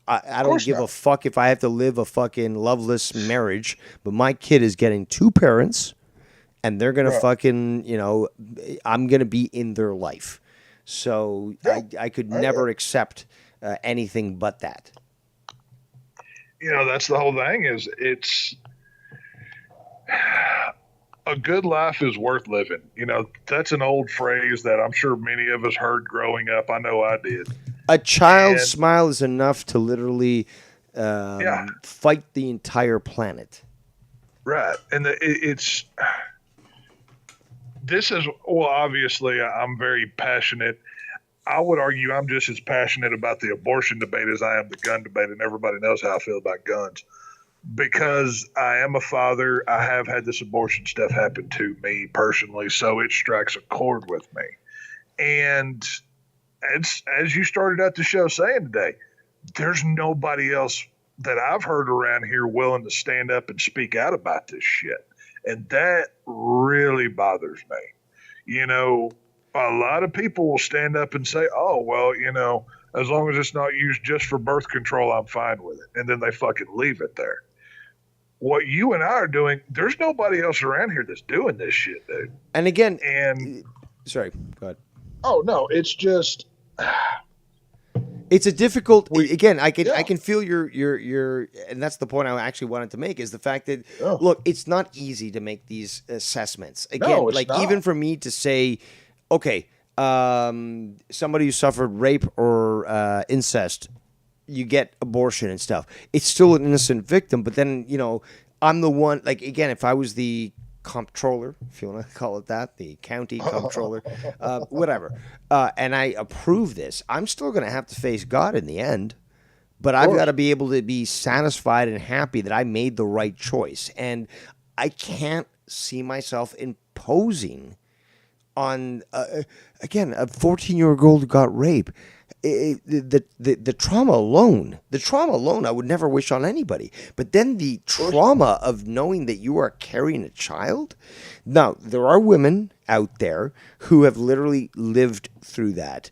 I don't give a fuck if I have to live a fucking loveless marriage, but my kid is getting two parents, and they're gonna fucking, I'm gonna be in their life. So I could never accept anything but that. That's the whole thing. It's a good life is worth living. That's an old phrase that I'm sure many of us heard growing up. I know I did. A child's smile is enough to literally fight the entire planet. Right. And obviously I'm very passionate. I would argue I'm just as passionate about the abortion debate as I am the gun debate, and everybody knows how I feel about guns. Because I am a father, I have had this abortion stuff happen to me personally, so it strikes a chord with me. And as you started out the show saying today, there's nobody else that I've heard around here willing to stand up and speak out about this shit. And that really bothers me. A lot of people will stand up and say, oh, well, as long as it's not used just for birth control, I'm fine with it. And then they fucking leave it there. What you and I are doing, there's nobody else around here that's doing this shit, dude. And again, sorry, go ahead. Oh, no, it's just... It's a difficult. Again, I can feel your, and that's the point I actually wanted to make is the fact that look, it's not easy to make these assessments. Again, like not. Even for me to say, okay, somebody who suffered rape or incest, you get abortion and stuff. It's still an innocent victim, but then I'm the one. Like again, if I was the comptroller, if you want to call it that, the county comptroller, whatever, and I approve this, I'm still going to have to face God in the end, but I've got to be able to be satisfied and happy that I made the right choice, and I can't see myself imposing on again a 14-year-old who got raped. The trauma alone, I would never wish on anybody. But then the trauma of knowing that you are carrying a child. Now there are women out there who have literally lived through that.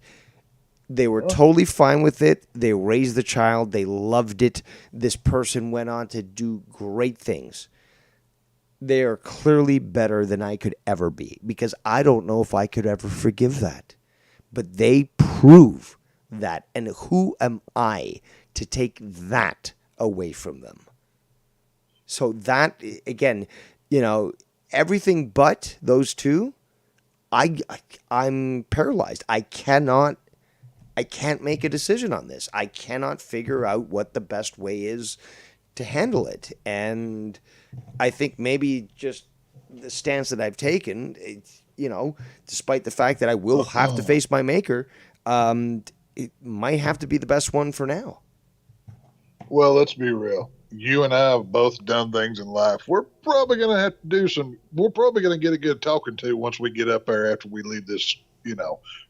They were totally fine with it. They raised the child. They loved it. This person went on to do great things. They are clearly better than I could ever be, because I don't know if I could ever forgive that. But they prove that. And who am I to take that away from them? So that, again, everything but those two, I'm paralyzed. I can't make a decision on this. I cannot figure out what the best way is to handle it. And I think maybe just the stance that I've taken, despite the fact that I will have to face my maker, it might have to be the best one for now. Well, let's be real. You and I have both done things in life. We're probably going to have to we're probably going to get a good talking to once we get up there after we leave this,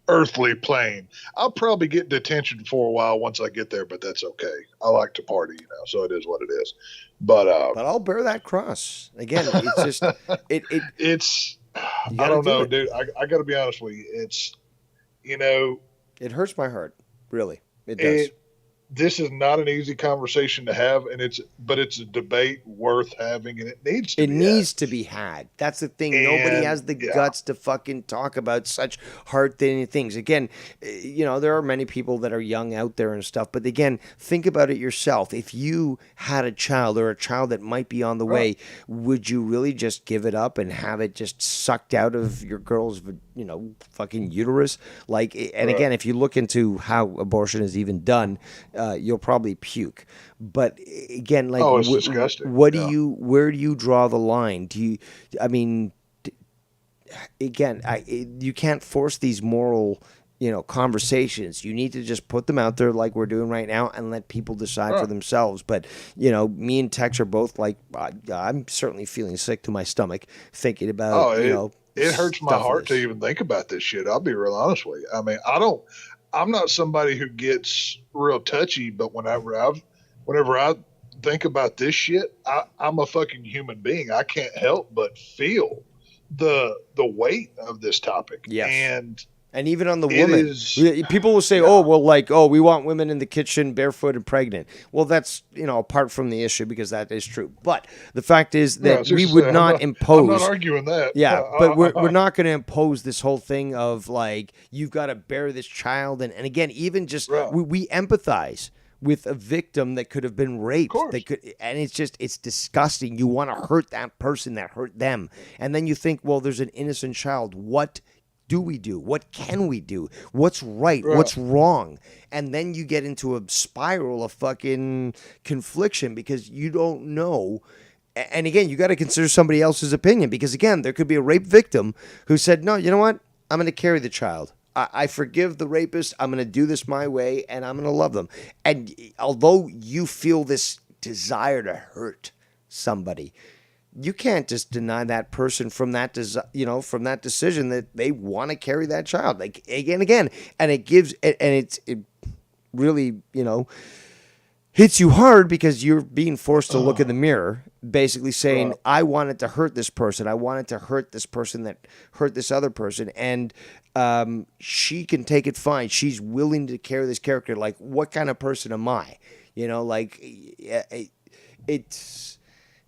earthly plane. I'll probably get detention for a while once I get there, but that's okay. I like to party, so it is what it is. But I'll bear that cross. Again, it's just it's I don't know, dude. I got to be honest with you. It's it hurts my heart, really. It does. This is not an easy conversation to have, but it's a debate worth having, and it needs to be had. That's the thing. Nobody has the guts to fucking talk about such hard-hitting things. Again, there are many people that are young out there and stuff, but again, think about it yourself. If you had a child or a child that might be on the way, would you really just give it up and have it just sucked out of your girl's, fucking uterus? Again, if you look into how abortion is even done, you'll probably puke. But again, it's disgusting. Where do you draw the line? You can't force these moral, conversations. You need to just put them out there like we're doing right now and let people decide for themselves. But, me and Tex are both I'm certainly feeling sick to my stomach thinking about, it hurts my heart to even think about this shit. I'll be real honest with you. I mean, I'm not somebody who gets real touchy, but whenever I think about this shit, I'm a fucking human being. I can't help but feel the weight of this topic. Yes. And even on the woman, people will say, we want women in the kitchen barefoot and pregnant. Well, that's, apart from the issue, because that is true. But the fact is that we would not impose. I'm not arguing that. Yeah, but we're not going to impose this whole thing of you've got to bear this child. And again, even just we empathize with a victim that could have been raped. And it's disgusting. You want to hurt that person that hurt them. And then you think, well, there's an innocent child. What do we do? What can we do? What's right? What's wrong? And then you get into a spiral of fucking confliction because you don't know. And again, you got to consider somebody else's opinion, because again, there could be a rape victim who said, no, you know what? I'm going to carry the child. I forgive the rapist. I'm going to do this my way, and I'm going to love them. And although you feel this desire to hurt somebody, you can't just deny that person from that, from that decision that they want to carry that child. Again, and it really, hits you hard because you're being forced to look in the mirror, basically saying, I wanted to hurt this person. I wanted to hurt this person that hurt this other person. And she can take it fine. She's willing to carry this character. What kind of person am I?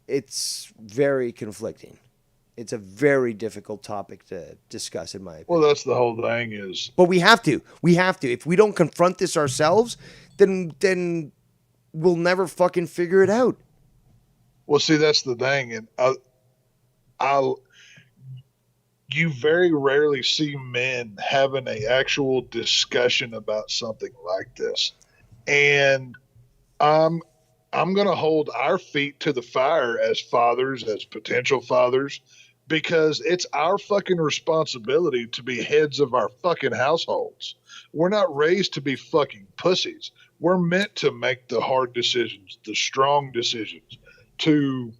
It's very conflicting. It's a very difficult topic to discuss, in my opinion. Well, that's the whole thing is. But we have to. If we don't confront this ourselves, then we'll never fucking figure it out. Well, see, that's the thing, and you very rarely see men having an actual discussion about something like this, and I'm going to hold our feet to the fire as fathers, as potential fathers, because it's our fucking responsibility to be heads of our fucking households. We're not raised to be fucking pussies. We're meant to make the hard decisions, the strong decisions, to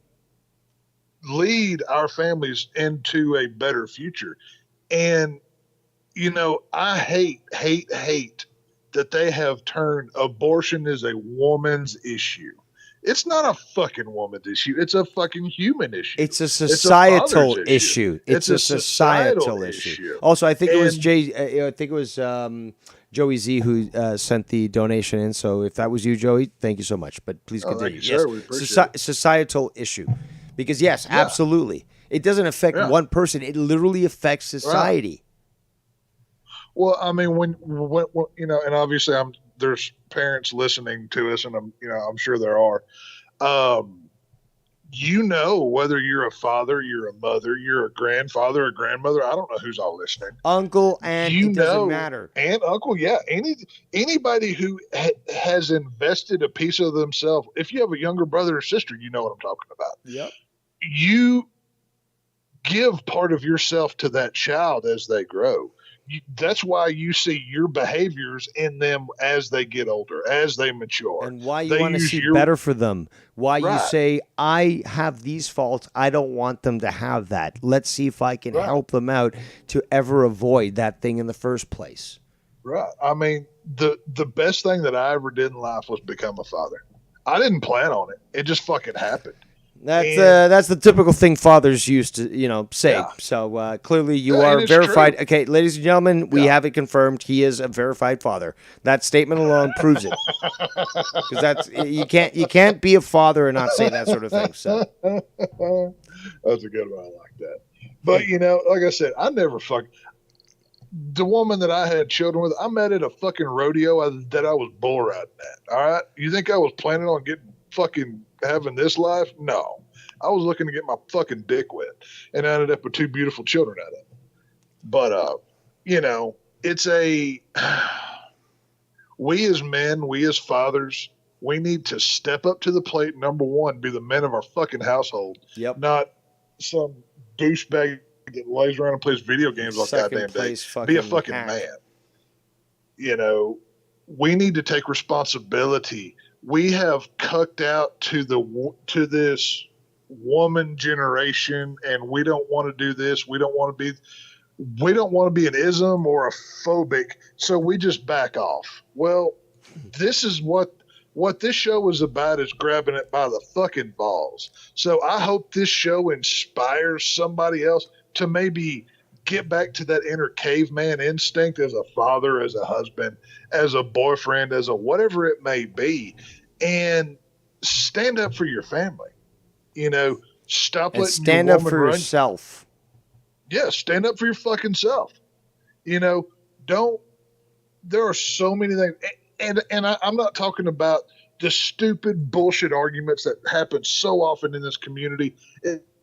lead our families into a better future. And, I hate that they have turned abortion is a woman's issue. It's not a fucking woman's issue. It's a fucking human issue. It's a It's a father's societal issue. issue. It's It's a a societal societal issue. issue. Also, I think it was And Jay. I think it was Joey Z who sent the donation in. So if that was you, Joey, thank you so much. But please continue. thank you, sir. We appreciate it. Societal issue, because yes, Yeah. absolutely, it doesn't affect Yeah. one person. It literally affects society. Well, I mean, when and obviously, there's parents listening to us, and I'm sure there are. Whether you're a father, you're a mother, you're a grandfather, a grandmother. I don't know who's all listening. Uncle, and it doesn't matter. And uncle, yeah. Anybody who has invested a piece of themselves. If you have a younger brother or sister, you know what I'm talking about. Yep. You give part of yourself to that child as they grow. That's why you see your behaviors in them as they get older, as they mature. And why you want to see better for them. Why you say, I have these faults. I don't want them to have that. Let's see if I can help them out to ever avoid that thing in the first place. Right. I mean, the best thing that I ever did in life was become a father. I didn't plan on it. It just fucking happened. That's the typical thing fathers used to, say. Yeah. So clearly you are verified. True. Okay, ladies and gentlemen, we have it confirmed. He is a verified father. That statement alone proves it. Because you can't be a father and not say that sort of thing. So that's a good one. I like that. But like I said, I never the woman that I had children with. I met at a fucking rodeo that I was bull riding at. All right, you think I was planning on getting fucking having this life? No, I was looking to get my fucking dick wet, and I ended up with two beautiful children out of it. But it's we as men, we as fathers, we need to step up to the plate. Number one, be the men of our fucking household. Yep. Not some douchebag that lays around and plays video games all goddamn day. Be a fucking man. We need to take responsibility. We have cucked out to this woman generation, and we don't want to do this. We don't want to be an ism or a phobic, so we just back off. Well, this is what this show is about, is grabbing it by the fucking balls. So I hope this show inspires somebody else to maybe get back to that inner caveman instinct as a father, as a husband, as a boyfriend, as a whatever it may be, and stand up for your family. Stop letting stand up for yourself. Yeah, stand up for your fucking self. Don't. There are so many things, and I'm not talking about the stupid bullshit arguments that happen so often in this community.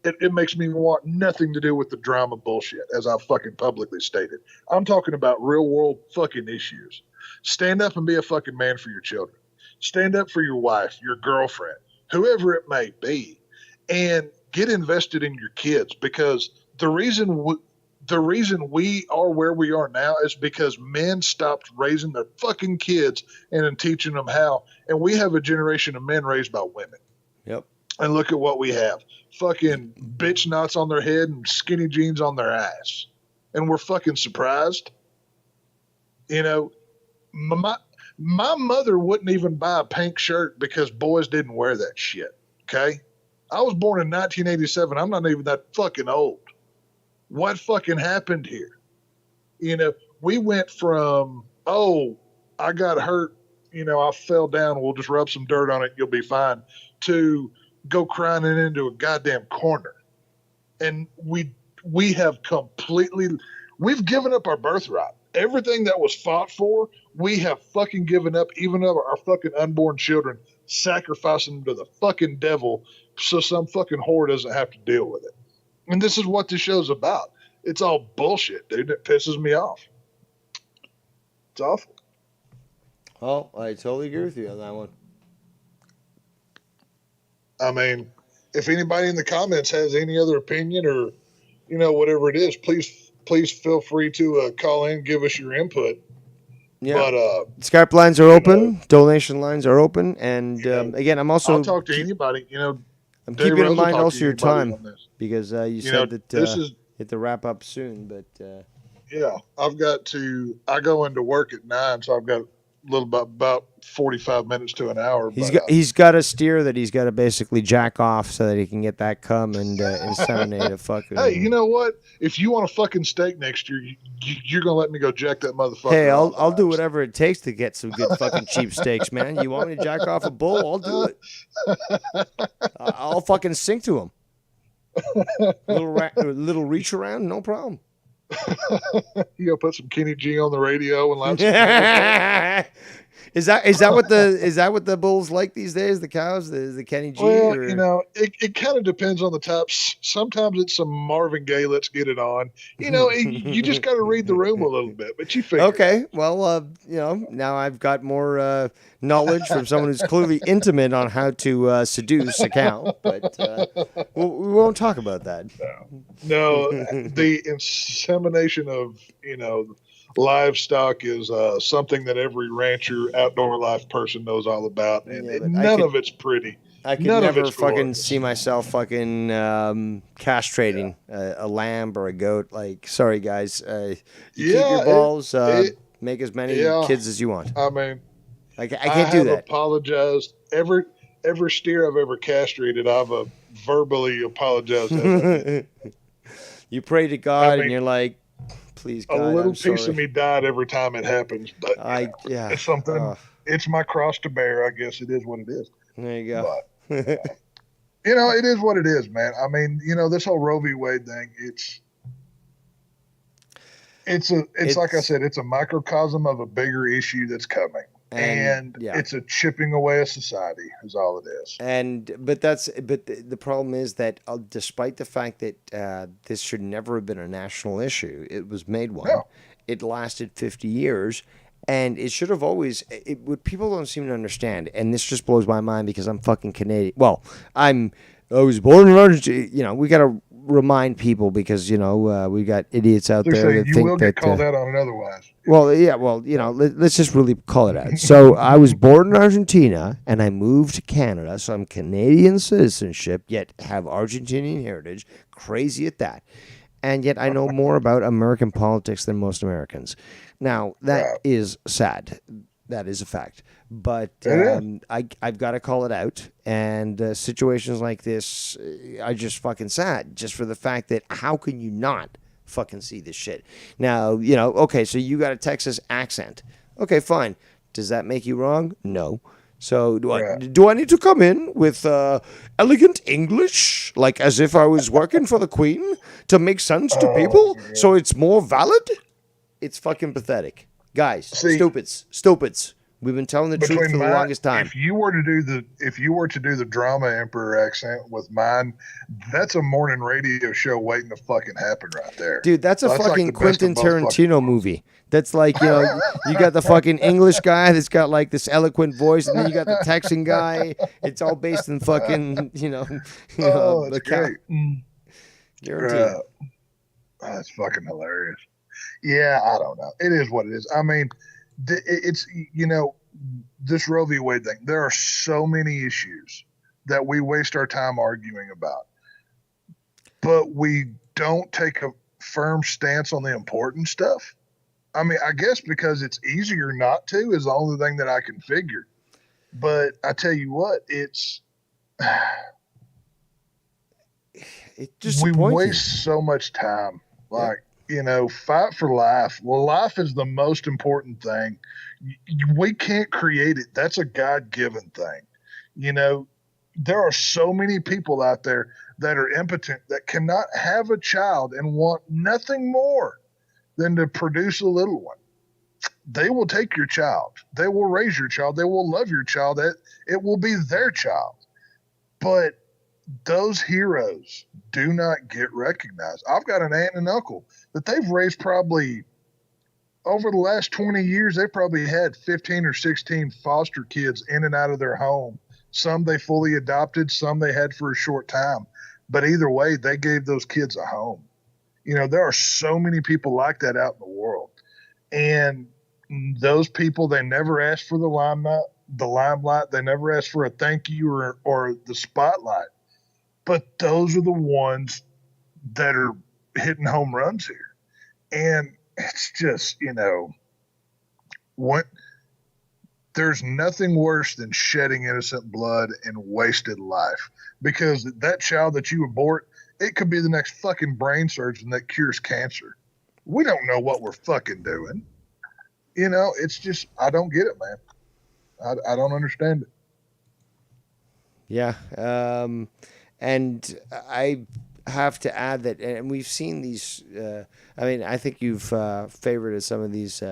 It makes me want nothing to do with the drama bullshit, as I've fucking publicly stated. I'm talking about real world fucking issues. Stand up and be a fucking man for your children. Stand up for your wife, your girlfriend, whoever it may be, and get invested in your kids, because the reason we are where we are now is because men stopped raising their fucking kids and then teaching them how. And we have a generation of men raised by women. Yep. And look at what we have. Fucking bitch knots on their head and skinny jeans on their ass. And we're fucking surprised. My mother wouldn't even buy a pink shirt because boys didn't wear that shit. Okay? I was born in 1987. I'm not even that fucking old. What fucking happened here? We went from, I got hurt, I fell down, we'll just rub some dirt on it, you'll be fine, to go crying into a goddamn corner. And we have we've given up our birthright. Everything that was fought for, we have fucking given up, even our fucking unborn children, sacrificing them to the fucking devil so some fucking whore doesn't have to deal with it. And this is what this show's about. It's all bullshit, dude. It pisses me off. It's awful. Well, I totally agree with you on that one. I mean, if anybody in the comments has any other opinion or, whatever it is, please feel free to call in, give us your input. Yeah. But Skype lines are open, donation lines are open, and again, I'll talk to anybody. I'm keeping in mind also your time, because you said that hit the wrap up soon, but Yeah, I go into work at 9, so I've got a little about 45 minutes to an hour. But He's got a steer that he's got to basically jack off so that he can get that cum and inseminate a hey, you fucking. know what? If you want a fucking steak next year, you're gonna let me go jack that Hey, motherfucker off. I'll do whatever it takes to get some good fucking cheap steaks, man. You want me to jack off a bull? I'll do it. I'll fucking sing to him. Little reach around, no problem. You go put some Kenny G on the radio and light some Is that what the bulls like these days? The cows, the Kenny G. Well, Or? it kind of depends on the types. Sometimes it's some Marvin Gaye. Let's get it on. You just got to read the room a little bit, but you figure. Okay, well, now I've got more knowledge from someone who's clearly intimate on how to seduce a cow, but we won't talk about that. No, the insemination of livestock is something that every rancher, outdoor life person knows all about, and none of it's pretty. I could never fucking see myself fucking castrating a lamb or a goat. Like, sorry guys, you keep your balls, make as many kids as you want. I mean, I can't do that. I've apologized every steer I've ever castrated. I've verbally apologized. You pray to God, and you're like, please, God, a little I'm piece sorry. of me died every time it happens, but it's something. It's my cross to bear. I guess it is what it is. There you go. But, it is what it is, man. I mean, this whole Roe v. Wade thing. It's like I said, it's a microcosm of a bigger issue that's coming. And it's a chipping away of society is all it is. But the problem is that despite the fact that this should never have been a national issue, it was made one. No. It lasted 50 years, and it should have always. What people don't seem to understand, and this just blows my mind because I'm fucking Canadian. Well, I was born in Argentina. We got to remind people because we got idiots out there that you think will that get called out on it otherwise. Well, yeah, let's just really call it out. So I was born in Argentina and I moved to Canada, so I'm Canadian citizenship, yet have Argentinian heritage. Crazy at that. And yet I know more about American politics than most Americans. Now, that is sad. That is a fact. But I've got to call it out. And situations like this are just fucking sad, just for the fact that how can you not fucking see this shit? Now, okay, so you got a Texas accent. Okay, fine. Does that make you wrong? No. So do I need to come in with elegant English, like as if I was working for the Queen, to make sense to people, so it's more valid? It's fucking pathetic, guys. Stupids. We've been telling the truth for the longest time. If you were to do the drama emperor accent with mine, that's a morning radio show waiting to fucking happen right there. Dude, that's a fucking like Quentin Tarantino movie. That's like, you got the fucking English guy that's got like this eloquent voice, and then you got the Texan guy. It's all based in fucking, that's great. Guaranteed. That's fucking hilarious. Yeah, I don't know. It is what it is. I mean, it's this Roe v. Wade thing. There are so many issues that we waste our time arguing about, but we don't take a firm stance on the important stuff. I mean, I guess because it's easier not to is the only thing that I can figure. But I tell you what, we waste so much time. Like, fight for life. Well, life is the most important thing. We can't create it. That's a God-given thing. There are so many people out there that are impotent, that cannot have a child and want nothing more than to produce a little one. They will take your child. They will raise your child. They will love your child. It will be their child. But those heroes do not get recognized. I've got an aunt and uncle that they've raised probably over the last 20 years. They probably had 15 or 16 foster kids in and out of their home. Some they fully adopted, some they had for a short time. But either way, they gave those kids a home. There are so many people like that out in the world. And those people, they never asked for the limelight. They never asked for a thank you or the spotlight. But those are the ones that are hitting home runs here. And it's just, what there's nothing worse than shedding innocent blood and wasted life, because that child that you abort, it could be the next fucking brain surgeon that cures cancer. We don't know what we're fucking doing. It's just, I don't get it, man. I don't understand it. Yeah. And I have to add that, and we've seen these. I mean, I think you've favorited some of these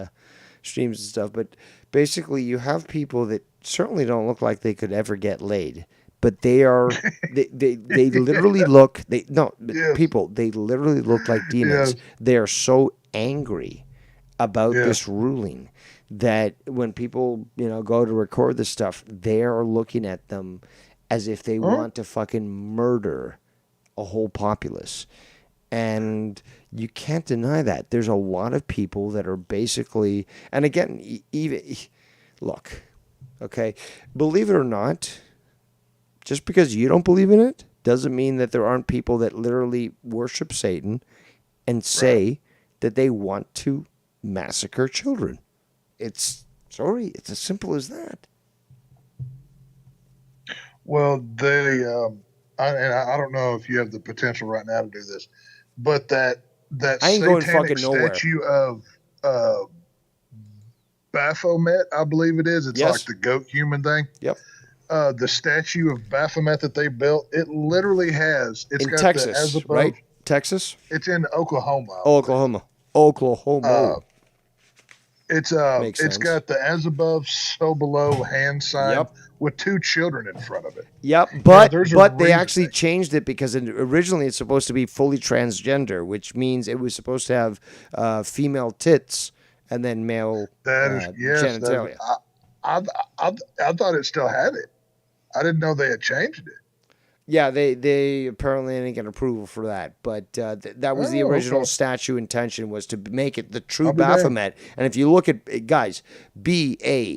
streams and stuff, but basically, you have people that certainly don't look like they could ever get laid, but they are. They literally look. They no Yes. people. They literally look like demons. Yes. They are so angry about Yes. this ruling that when people go to record this stuff, they are looking at them as if they want to fucking murder a whole populace. And you can't deny that. There's a lot of people that are basically, and again, even look, okay, believe it or not, just because you don't believe in it doesn't mean that there aren't people that literally worship Satan and say that they want to massacre children. It's as simple as that. Well, I don't know if you have the potential right now to do this, but that I ain't going satanic fucking nowhere. statue of Baphomet, I believe it is. It's like the goat human thing. Yep. The statue of Baphomet that they built, it literally has. It's in got Texas, the as above, right? Texas. It's in Oklahoma. Oklahoma. It's sense. got the as above, so below hand sign with two children in front of it. Yep, but they actually changed it because originally it's supposed to be fully transgender, which means it was supposed to have female tits and then male genitalia. I thought it still had it. I didn't know they had changed it. Yeah, they apparently didn't get approval for that, but that was the original statue intention, was to make it the true Baphomet. And if you look at guys, BAPH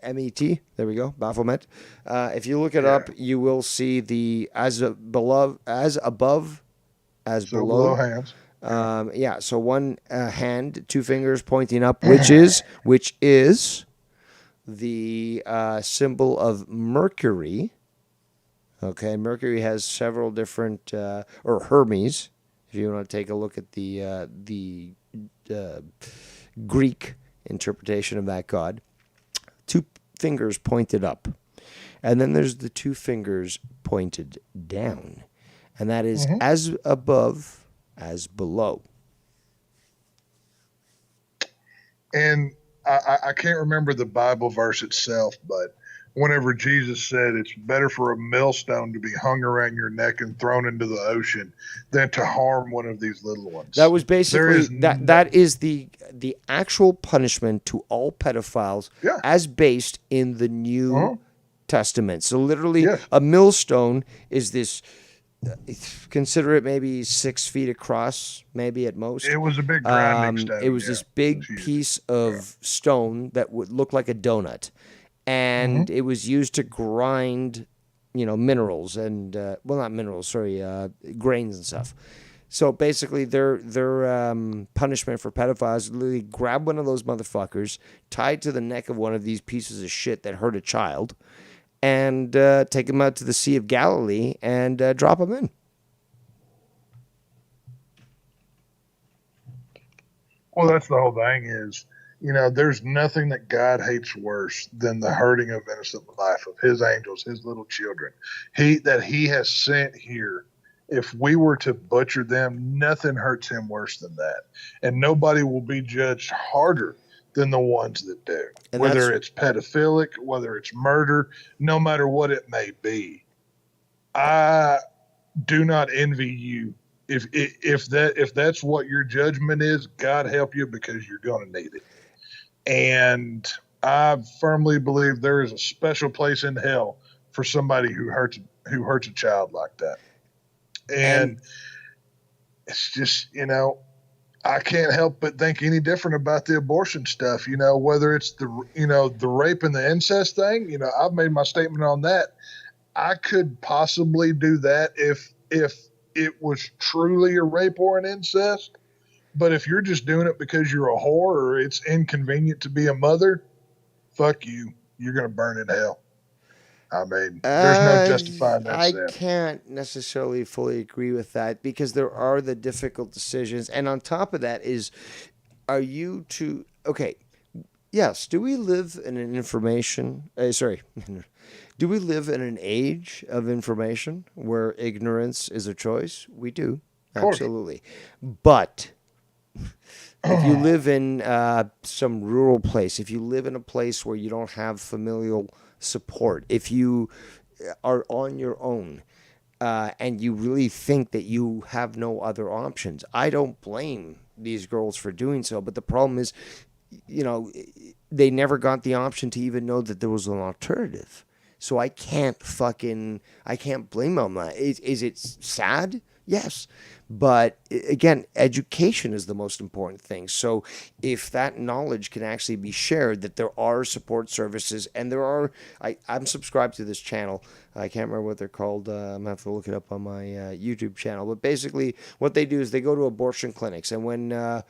MET. There we go, Baphomet. If you look it up, you will see the as above, as below hands. So one hand, two fingers pointing up, which is the symbol of Mercury. Okay, Mercury has several different, or Hermes, if you want to take a look at the Greek interpretation of that god. Two fingers pointed up, and then there's the two fingers pointed down, and that is as above as below. And I can't remember the Bible verse itself, but whenever Jesus said it's better for a millstone to be hung around your neck and thrown into the ocean than to harm one of these little ones. That was basically that is the actual punishment to all pedophiles as based in the New Testament. So literally a millstone is this, consider it maybe 6 feet across, maybe at most. It was a big grinding stone. It was this big piece of stone that would look like a donut, and it was used to grind, minerals and not minerals, sorry, grains and stuff. So basically, their punishment for pedophiles is literally grab one of those motherfuckers, tie it to the neck of one of these pieces of shit that hurt a child, and take them out to the Sea of Galilee and drop them in. Well, that's the whole thing is, there's nothing that God hates worse than the hurting of innocent life of his angels, his little children, that he has sent here. If we were to butcher them, nothing hurts him worse than that. And nobody will be judged harder than the ones that do, and whether it's pedophilic, whether it's murder, no matter what it may be. I do not envy you. If that's what your judgment is, God help you, because you're going to need it. And I firmly believe there is a special place in hell for somebody who hurts a child like that. And it's just, I can't help but think any different about the abortion stuff, whether it's the rape and the incest thing, I've made my statement on that. I could possibly do that if it was truly a rape or an incest. But if you're just doing it because you're a whore or it's inconvenient to be a mother, fuck you. You're going to burn in hell. I mean, there's no justifying that I sin. can't necessarily fully agree with that because there are the difficult decisions. And on top of that is, are you to, okay, yes, do we live in an information, do we live in an age of information where ignorance is a choice? We do, Of course. absolutely. But if you live in some rural place, if you live in a place where you don't have familial support, if you are on your own, and you really think that you have no other options, I don't blame these girls for doing so. But the problem is, you know, they never got the option to even know that there was an alternative. So I can't blame them on that. Is it sad? Yes. But again, education is the most important thing. So if that knowledge can actually be shared, that there are support services and there are, I'm subscribed to this channel. I can't remember what they're called. I'm going to have to look it up on my YouTube channel. But basically what they do is they go to abortion clinics. And when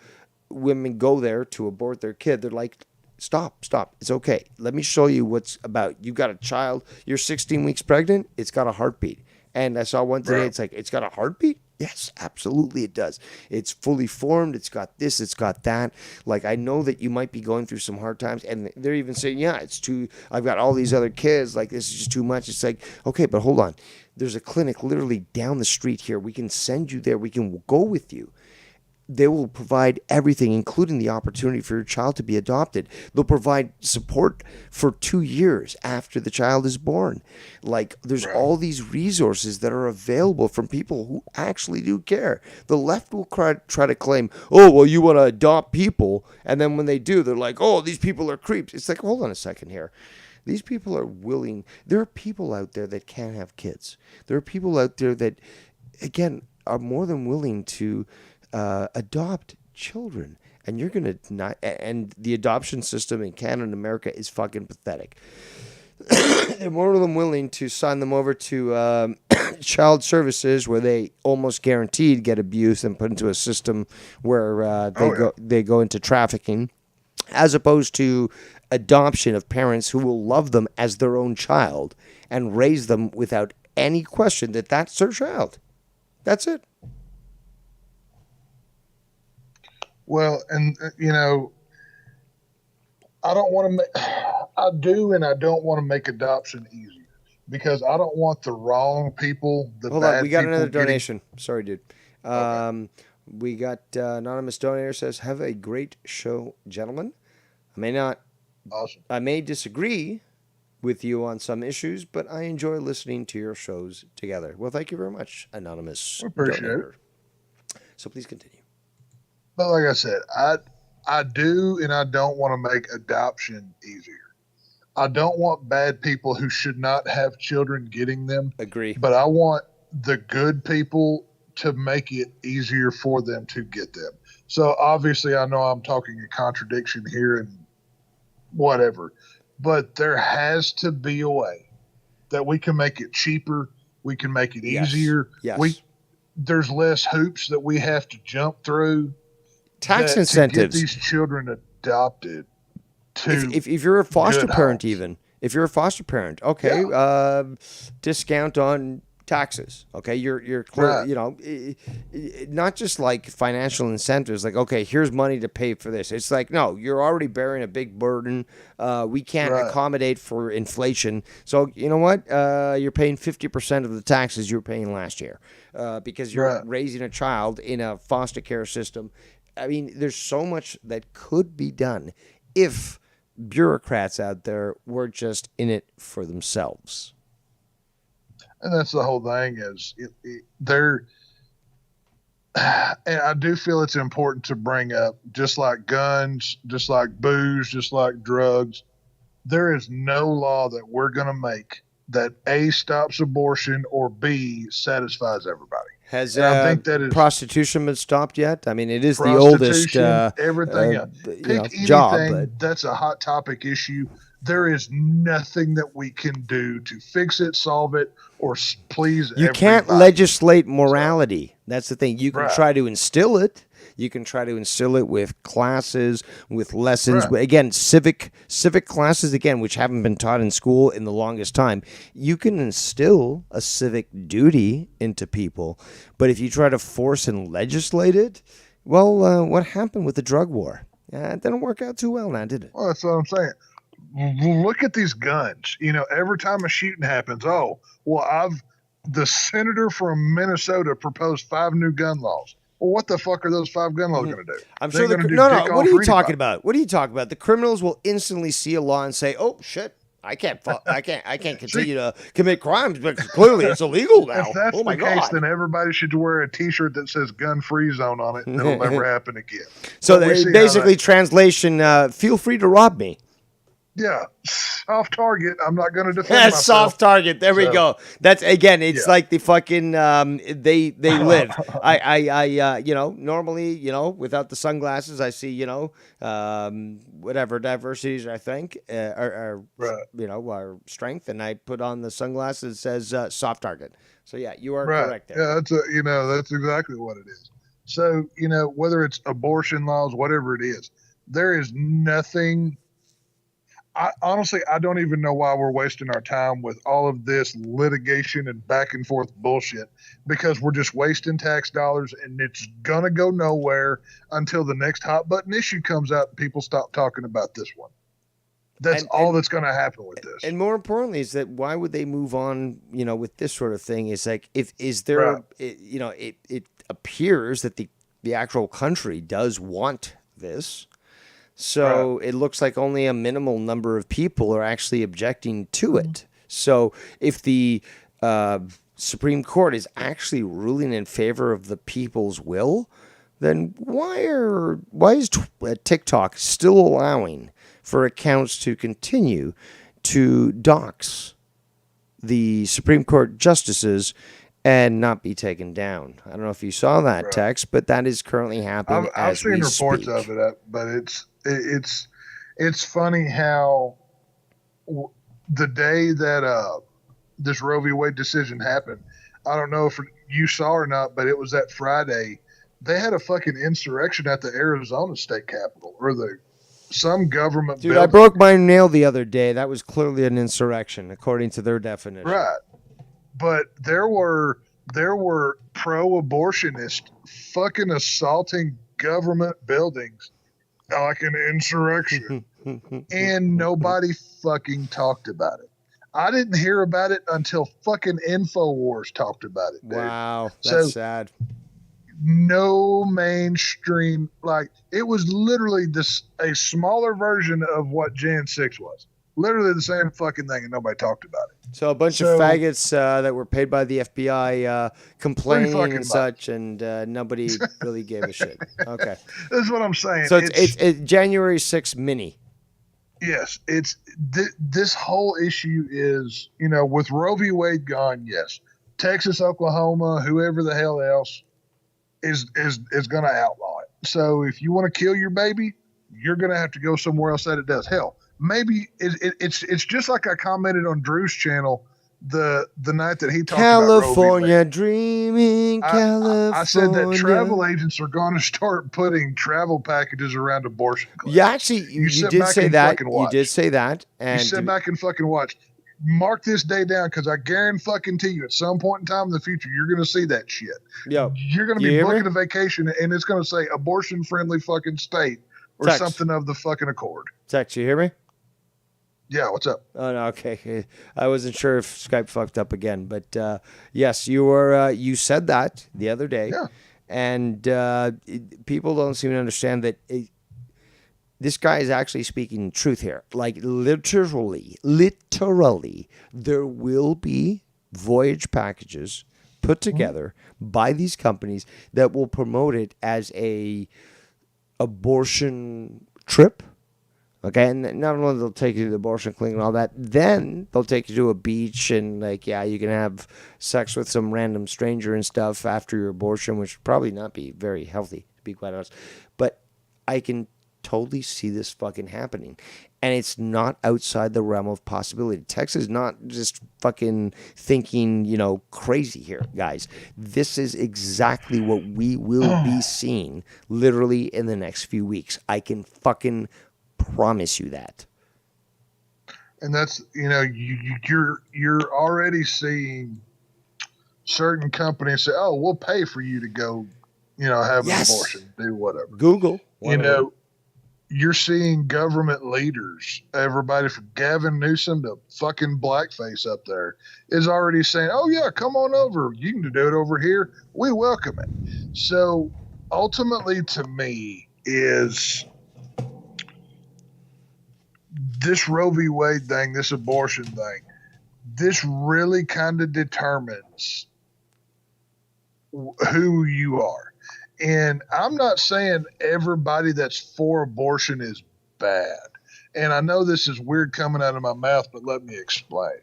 women go there to abort their kid, they're like, stop. It's okay. Let me show you what's about. You got a child. You're 16 weeks pregnant. It's got a heartbeat. And I saw one today. It's like, it's got a heartbeat? Yes, absolutely it does. It's fully formed. It's got this. It's got that. Like, I know that you might be going through some hard times. And they're even saying, yeah, it's too, I've got all these other kids. Like, this is just too much. It's like, okay, but hold on. There's a clinic literally down the street here. We can send you there. We can go with you. They will provide everything, including the opportunity for your child to be adopted. They'll provide support for 2 years after the child is born. Like, there's all these resources that are available from people who actually do care. The left will try to claim, oh, well, you want to adopt people. And then when they do, they're like, oh, these people are creeps. It's like, hold on a second here. These people are willing. There are people out there that can't have kids. There are people out there that, again, are more than willing to adopt children, and you're gonna not. And the adoption system in Canada and America is fucking pathetic. They're more than willing to sign them over to child services, where they almost guaranteed get abused and put into a system where they go into trafficking, as opposed to adoption of parents who will love them as their own child and raise them without any question that that's their child. That's it. Well, and I don't want to make, I do, and I don't want to make adoption easier because I don't want the wrong people. Hold on, we got another donation. Sorry, dude. We got anonymous donator says, "Have a great show, gentlemen. I may disagree with you on some issues, but I enjoy listening to your shows together." Well, thank you very much, anonymous donator. So please continue. But like I said, I do, and I don't want to make adoption easier. I don't want bad people who should not have children getting them. Agree. But I want the good people to make it easier for them to get them. So obviously I know I'm talking a contradiction here and whatever, but there has to be a way that we can make it cheaper. We can make it easier. Yes. There's less hoops that we have to jump through. Tax incentives. To get these children adopted. If you're a foster parent, even if you're a foster parent, okay, discount on taxes. Okay, you're clear, not just like financial incentives. Like, okay, here's money to pay for this. It's like, no, you're already bearing a big burden. We can't accommodate for inflation. So you know what? You're paying 50% of the taxes you were paying last year because you're raising a child in a foster care system. I mean, there's so much that could be done if bureaucrats out there were just in it for themselves. And that's the whole thing is and I do feel it's important to bring up, just like guns, just like booze, just like drugs, there is no law that we're going to make that A, stops abortion, or B, satisfies everybody. Has prostitution been stopped yet? I mean, it is the oldest everything else. Pick anything job. But that's a hot topic issue. there is nothing that we can do to fix it, solve it, or please You everybody. can't legislate morality. That's the thing. You can try to instill it. You can try to instill it with classes, with lessons. Right. Again, civic classes, again, which haven't been taught in school in the longest time. You can instill a civic duty into people. But if you try to force and legislate it, well, what happened with the drug war? It didn't work out too well now, did it? Well, that's what I'm saying. Look at these guns. Every time a shooting happens, the senator from Minnesota proposed 5 new gun laws. Well, what the fuck are those 5 gun laws going to do? I'm sure no. What are you talking about? What are you talking about? The criminals will instantly see a law and say, "Oh shit, I can't continue to commit crimes because clearly it's illegal now." If that's the case, then everybody should wear a T-shirt that says "Gun Free Zone" on it, and it'll never happen again. So basically, translation: feel free to rob me. Yeah, soft target. I'm not going to defend myself. Soft target. There we go. That's again. It's like the fucking. They live. I normally without the sunglasses I see whatever diversities I think are our strength, and I put on the sunglasses that says soft target. So yeah, you are correct there. Yeah, that's exactly what it is. So whether it's abortion laws, whatever it is, there is nothing. Honestly, I don't even know why we're wasting our time with all of this litigation and back and forth bullshit, because we're just wasting tax dollars, and it's going to go nowhere until the next hot button issue comes out and people stop talking about this one. That's all that's going to happen with this. And more importantly is that why would they move on, with this sort of thing? It's like, it appears that the actual country does want this. So it looks like only a minimal number of people are actually objecting to it. So if the Supreme Court is actually ruling in favor of the people's will, then why is TikTok still allowing for accounts to continue to dox the Supreme Court justices and not be taken down? I don't know if you saw that text, but that is currently happening. I've seen reports of it, but it's funny how the day that this Roe v. Wade decision happened, I don't know if you saw or not, but it was that Friday. They had a fucking insurrection at the Arizona state capitol, or some government building. I broke my nail the other day. That was clearly an insurrection, according to their definition. Right. But there were pro-abortionists fucking assaulting government buildings like an insurrection, and nobody fucking talked about it. I didn't hear about it until fucking InfoWars talked about it, dude. Wow, that's sad. No mainstream, it was literally a smaller version of what Jan 6 was. Literally the same fucking thing, and nobody talked about it. So a bunch of faggots that were paid by the FBI complaining and such, and nobody really gave a shit. Okay. That's what I'm saying. So it's January 6th mini. Yes. It's this whole issue is, with Roe v. Wade gone, yes. Texas, Oklahoma, whoever the hell else is going to outlaw it. So if you want to kill your baby, you're going to have to go somewhere else that it does. Hell, maybe it's just like I commented on Drew's channel the night that he talked California about dreaming. California. I said that travel agents are going to start putting travel packages around abortion clinics. Yeah, actually, you did say that. You did say that. And you sit back and fucking watch. Mark this day down, because I guarantee you at some point in time in the future, you're going to see that shit. Yo, you're going to be booking a vacation, and it's going to say abortion-friendly fucking state or something of the fucking accord. Text, you hear me? Yeah, what's up? Oh, no, okay. I wasn't sure if Skype fucked up again, but yes, you were. You said that the other day, and people don't seem to understand that this guy is actually speaking truth here. Like literally, there will be voyage packages put together by these companies that will promote it as a abortion trip. Okay, and not only they'll take you to the abortion clinic and all that, then they'll take you to a beach and you can have sex with some random stranger and stuff after your abortion, which would probably not be very healthy, to be quite honest. But I can totally see this fucking happening. And it's not outside the realm of possibility. Texas is not just fucking thinking, crazy here, guys. This is exactly what we will be seeing literally in the next few weeks. I can fucking promise you that. And that's, you're already seeing certain companies say, "Oh, we'll pay for you to go, have an abortion, do whatever." Google, you're seeing government leaders, everybody from Gavin Newsom to fucking blackface up there, is already saying, "Oh yeah, come on over. You can do it over here. We welcome it." So ultimately, to me, is this Roe v. Wade thing, this abortion thing, this really kind of determines who you are. And I'm not saying everybody that's for abortion is bad. And I know this is weird coming out of my mouth, but let me explain.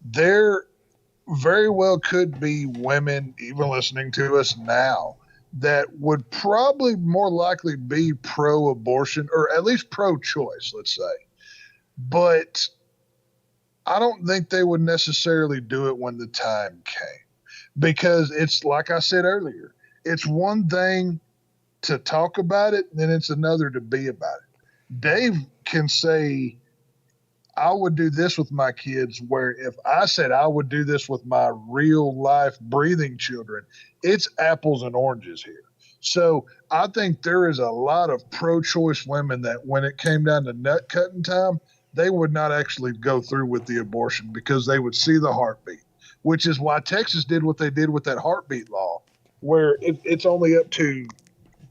There very well could be women, even listening to us now, that would probably more likely be pro-abortion, or at least pro-choice, let's say. But I don't think they would necessarily do it when the time came. Because it's like I said earlier, it's one thing to talk about it, then it's another to be about it. Dave can say, "I would do this with my kids," where if I said I would do this with my real life breathing children, it's apples and oranges here. So I think there is a lot of pro-choice women that when it came down to nut cutting time, they would not actually go through with the abortion because they would see the heartbeat, which is why Texas did what they did with that heartbeat law, where it's only up to,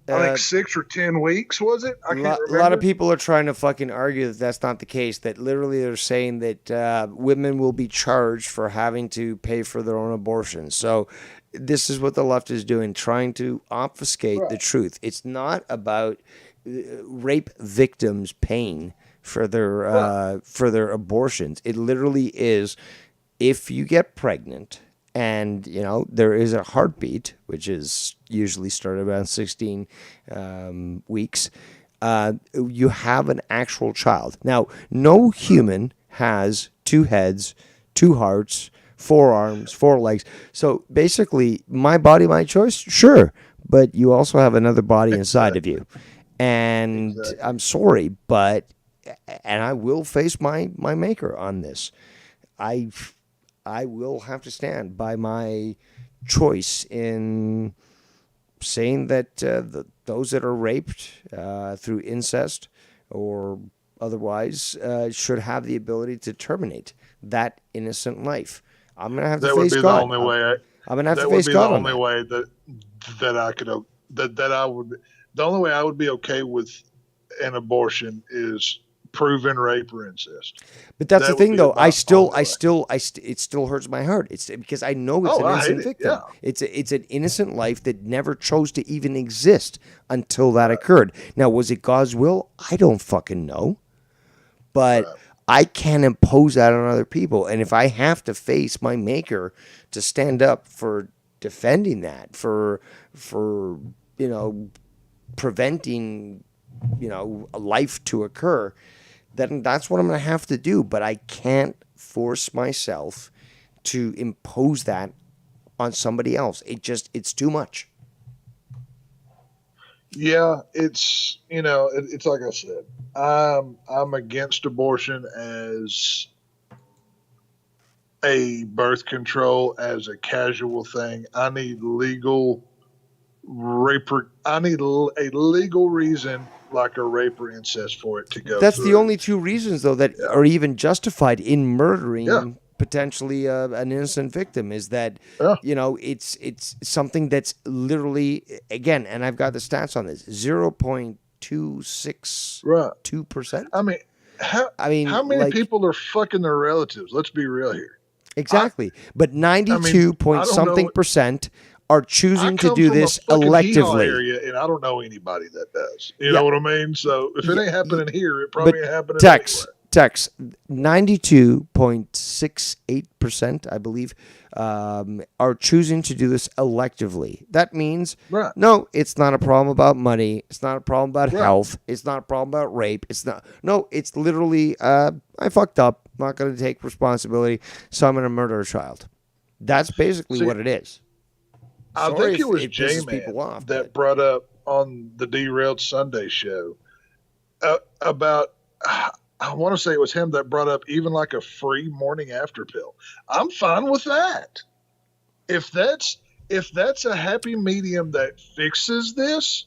I think, 6 or 10 weeks, was it? I can't remember. A lot of people are trying to fucking argue that that's not the case, that literally they're saying that women will be charged for having to pay for their own abortion. So this is what the left is doing, trying to obfuscate the truth. It's not about rape victims paying for their abortions. It literally is, if you get pregnant and there is a heartbeat, which is usually started around 16 weeks, you have an actual child. Now, no human has 2 heads, 2 hearts, 4 arms, 4 legs. So basically, my body, my choice, sure, but you also have another body inside of you. And I'm sorry, but I will face my maker on this. I will have to stand by my choice in saying that those that are raped through incest or otherwise should have the ability to terminate that innocent life. I'm gonna have to face God. I'm gonna have to face God on that. The only way that I could that I would. The only way I would be okay with an abortion is proven rape or incest. But that's the thing, though. It still hurts my heart. It's because I know it's an innocent victim. Yeah. It's an innocent life that never chose to even exist until that occurred. Now, was it God's will? I don't fucking know. But I can't impose that on other people. And if I have to face my maker to stand up for defending that, for preventing a life to occur, then that's what I'm going to have to do. But I can't force myself to impose that on somebody else. It's too much. Yeah, it's like I said, I'm against abortion as a birth control, as a casual thing. I need I need a legal reason, like a rape or incest, for it to go. That's the only 2 reasons, though, that are even justified in murdering potentially an innocent victim, is that it's something that's literally, again, and I've got the stats on this, 0.262%. I mean, how many people are fucking their relatives? Let's be real here. Exactly, but 92 point something percent are choosing to do this electively. Area, and I don't know anybody that does. You know what I mean? So if it ain't happening here, it probably ain't happening anywhere. text 92.68%, I believe, are choosing to do this electively. That means, no, it's not a problem about money. It's not a problem about health. It's not a problem about rape. It's literally, I fucked up. I'm not going to take responsibility, so I'm going to murder a child. That's basically what it is. I think it was J-Man that brought up on the Derailed Sunday show about, I want to say it was him that brought up even like a free morning after pill. I'm fine with that. If that's a happy medium that fixes this,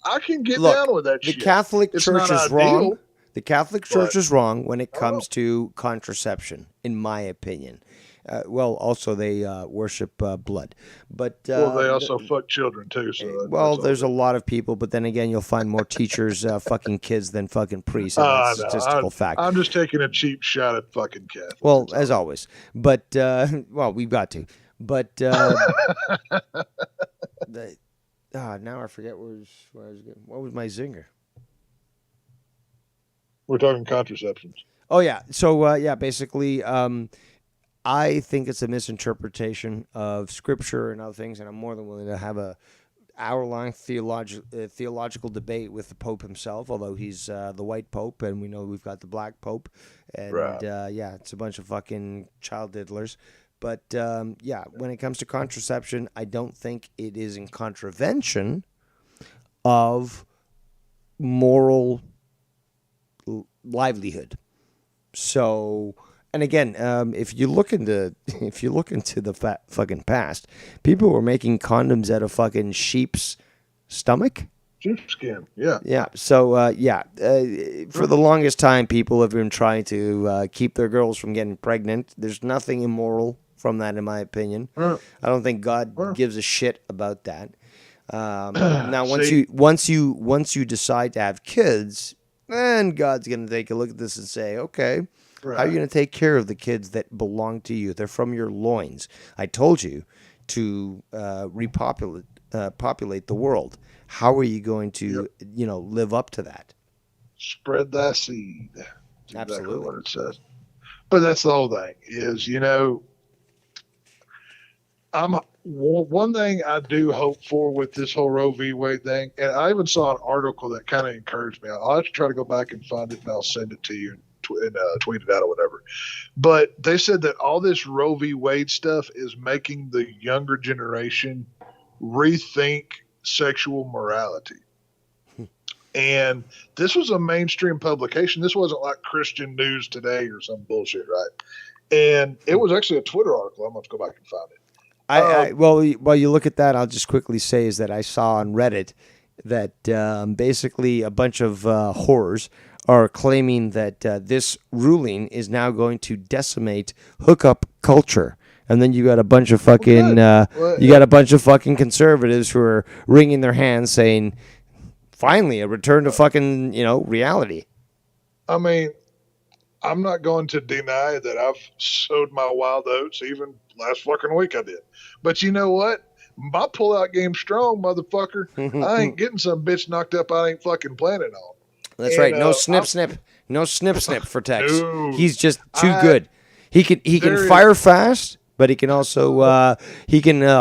I can get down with that shit. The Catholic Church is wrong. The Catholic Church is wrong when it comes to contraception, in my opinion. Also they worship blood, but they also fuck children too. So there's a lot of people, but then again, you'll find more teachers fucking kids than fucking priests. That's a statistical fact. I'm just taking a cheap shot at fucking Catholics. Well, as always, but we've got to. But now I forget where I was going. What was my zinger? We're talking contraceptions. Oh yeah. So basically. I think it's a misinterpretation of Scripture and other things, and I'm more than willing to have a hour-long theological debate with the Pope himself, although he's the white Pope, and we know we've got the black Pope, and it's a bunch of fucking child diddlers. But when it comes to contraception, I don't think it is in contravention of moral livelihood. So. And again, if you look into the fucking past, people were making condoms out of fucking sheep's stomach. Sheepskin, yeah. Yeah. So for the longest time, people have been trying to keep their girls from getting pregnant. There's nothing immoral from that, in my opinion. I don't think God gives a shit about that. Now, once you decide to have kids, then God's going to take a look at this and say, okay. How are you going to take care of the kids that belong to you? They're from your loins. I told you to populate the world. How are you going to, live up to that? Spread thy seed. That's absolutely exactly what it says. But that's the whole thing is, one thing I do hope for with this whole Roe v. Wade thing, and I even saw an article that kind of encouraged me. I'll have to try to go back and find it, and I'll send it to you and tweet it out or whatever. But they said that all this Roe v. Wade stuff is making the younger generation rethink sexual morality. And this was a mainstream publication. This wasn't like Christian News Today or some bullshit, right? And it was actually a Twitter article. I'm going to go back and find it. While you look at that, I'll just quickly say is that I saw on Reddit that basically a bunch of whores are claiming that this ruling is now going to decimate hookup culture. And then you got a bunch of fucking got a bunch of fucking conservatives who are wringing their hands saying, finally, a return to fucking, reality. I mean, I'm not going to deny that I've sowed my wild oats. Even last fucking week I did. But you know what? My pull-out game's strong, motherfucker. I ain't getting some bitch knocked up I ain't fucking planning on. That's right. No snip. No snip for Tex. No, he's just too good. He can fire fast, but he can also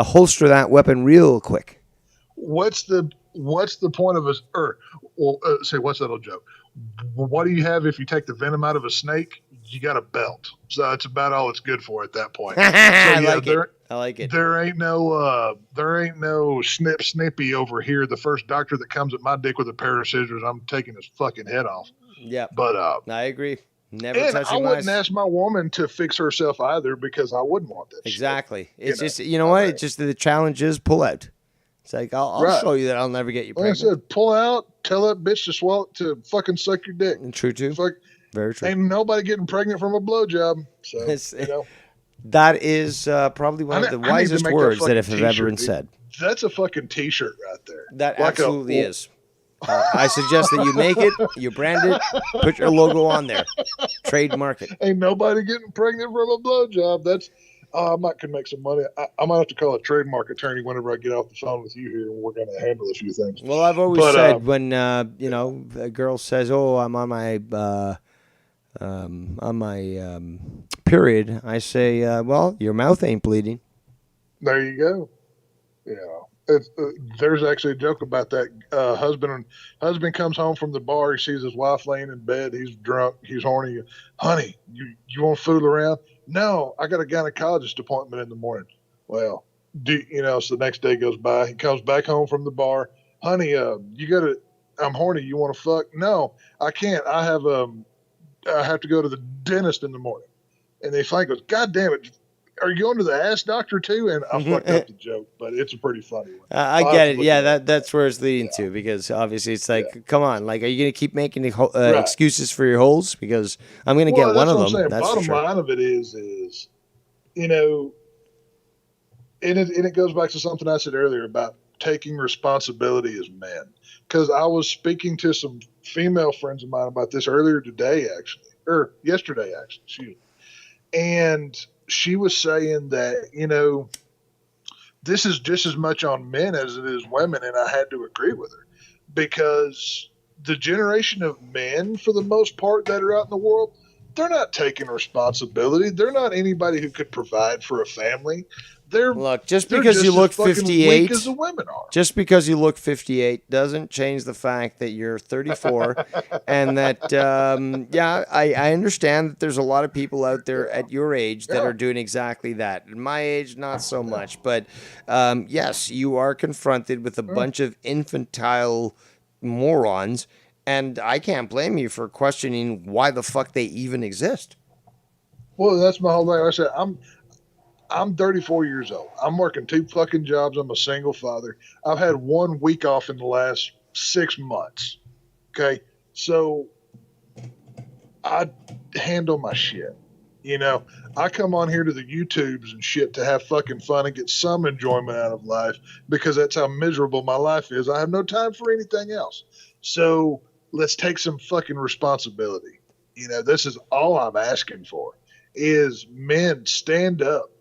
holster that weapon real quick. What's the point of a say what's that old joke? What do you have if you take the venom out of a snake? You got a belt. So that's about all it's good for at that point. So, I like it. There ain't no snippy over here. The first doctor that comes at my dick with a pair of scissors, I'm taking his fucking head off. Yeah. But I agree. Never and touching I wouldn't ask my woman to fix herself either because I wouldn't want that. Exactly. Shit. It's just what? It's just the challenge is pull out. It's like I'll show you that I'll never get you pregnant. Like I said, pull out, tell that bitch to swallow to fucking suck your dick. And true too. Very true. Ain't nobody getting pregnant from a blowjob. So that is probably one of the wisest words that have ever been said. That's a fucking t-shirt right there. That absolutely is. I suggest that you make it, you brand it, put your logo on there, trademark it. Ain't nobody getting pregnant from a blowjob. That's I might can make some money. I might have to call a trademark attorney whenever I get off the phone with you here, and we're going to handle a few things. Well, I've always said when a girl says, "Oh, I'm on my on my period, I say, well, your mouth ain't bleeding. There you go. Yeah. It's, there's actually a joke about that. Husband comes home from the bar. He sees his wife laying in bed. He's drunk. He's horny. Honey, you want to fool around? No, I got a gynecologist appointment in the morning. Well, so the next day goes by. He comes back home from the bar. Honey, I'm horny. You want to fuck? No, I can't. I have to go to the dentist in the morning. And they finally goes, God damn it, are you going to the ass doctor too? And I fucked up the joke, but it's a pretty funny one. I get it. Yeah, that's where it's leading to, because obviously it's like, come on, like, are you going to keep making excuses for your holes? Because I'm going to get one of them. Saying. That's Bottom for sure. line of it is, and it goes back to something I said earlier about taking responsibility as men. Because I was speaking to some female friends of mine about this earlier today, actually, or yesterday, actually, excuse me. And she was saying that, this is just as much on men as it is women. And I had to agree with her, because the generation of men, for the most part, that are out in the world, they're not taking responsibility. They're not anybody who could provide for a family. Look, just because you look 58, as the women are. Just because you look 58 doesn't change the fact that you're 34, and that I understand that there's a lot of people out there at your age that are doing exactly that. At my age, not so much, but yes, you are confronted with a bunch of infantile morons, and I can't blame you for questioning why the fuck they even exist. Well, that's my whole thing. Like I said, I'm 34 years old. I'm working 2 fucking jobs. I'm a single father. I've had 1 week off in the last 6 months. Okay. So I handle my shit. I come on here to the YouTubes and shit to have fucking fun and get some enjoyment out of life, because that's how miserable my life is. I have no time for anything else. So let's take some fucking responsibility. This is all I'm asking for is men stand up.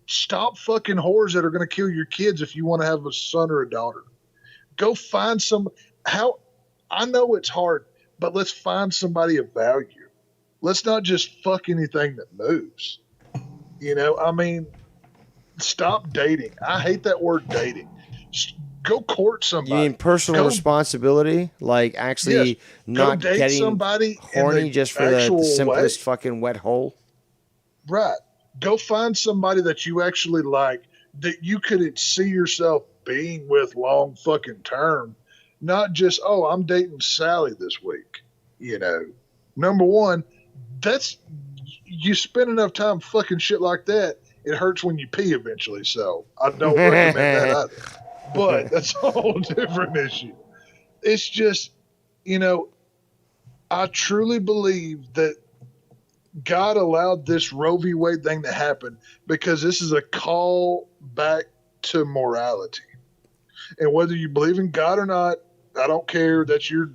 Stop fucking whores that are going to kill your kids if you want to have a son or a daughter. Go find I know it's hard, but let's find somebody of value. Let's not just fuck anything that moves. Stop dating. I hate that word dating. Go court somebody. You mean personal responsibility? Like actually not getting somebody horny just for the simplest fucking wet hole? Right. Go find somebody that you actually like, that you could see yourself being with long fucking term, not just, oh, I'm dating Sally this week. Number one, you spend enough time fucking shit like that, it hurts when you pee eventually. So I don't recommend that either. But that's a whole different issue. It's just, I truly believe that God allowed this Roe v. Wade thing to happen because this is a call back to morality. And whether you believe in God or not, I don't care. That's your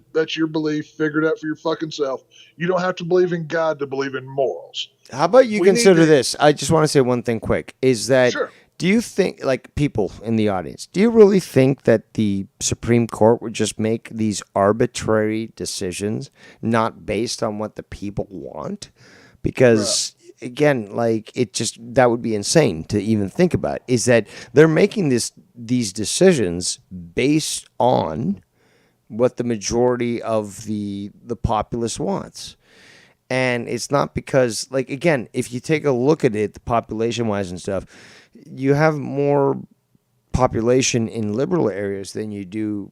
belief. Figure it out for your fucking self. You don't have to believe in God to believe in morals. How about you consider this? I just want to say one thing quick. Is that, do you think, like people in the audience, do you really think that the Supreme Court would just make these arbitrary decisions not based on what the people want? Because, again, like that would be insane to even think about, is that they're making these decisions based on what the majority of the populace wants. And it's not because, like, again, if you take a look at it, population-wise and stuff, you have more population in liberal areas than you do,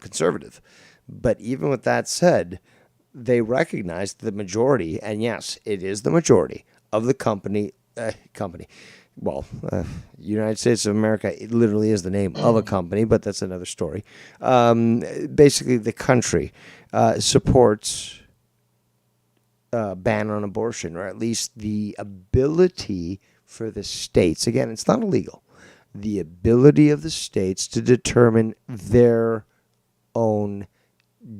conservative. But even with that said, they recognize the majority, and yes, it is the majority of the company. United States of America, it literally is the name of a company, but that's another story. Basically, the country supports ban on abortion, or at least the ability for the states. Again, it's not illegal. The ability of the states to determine their own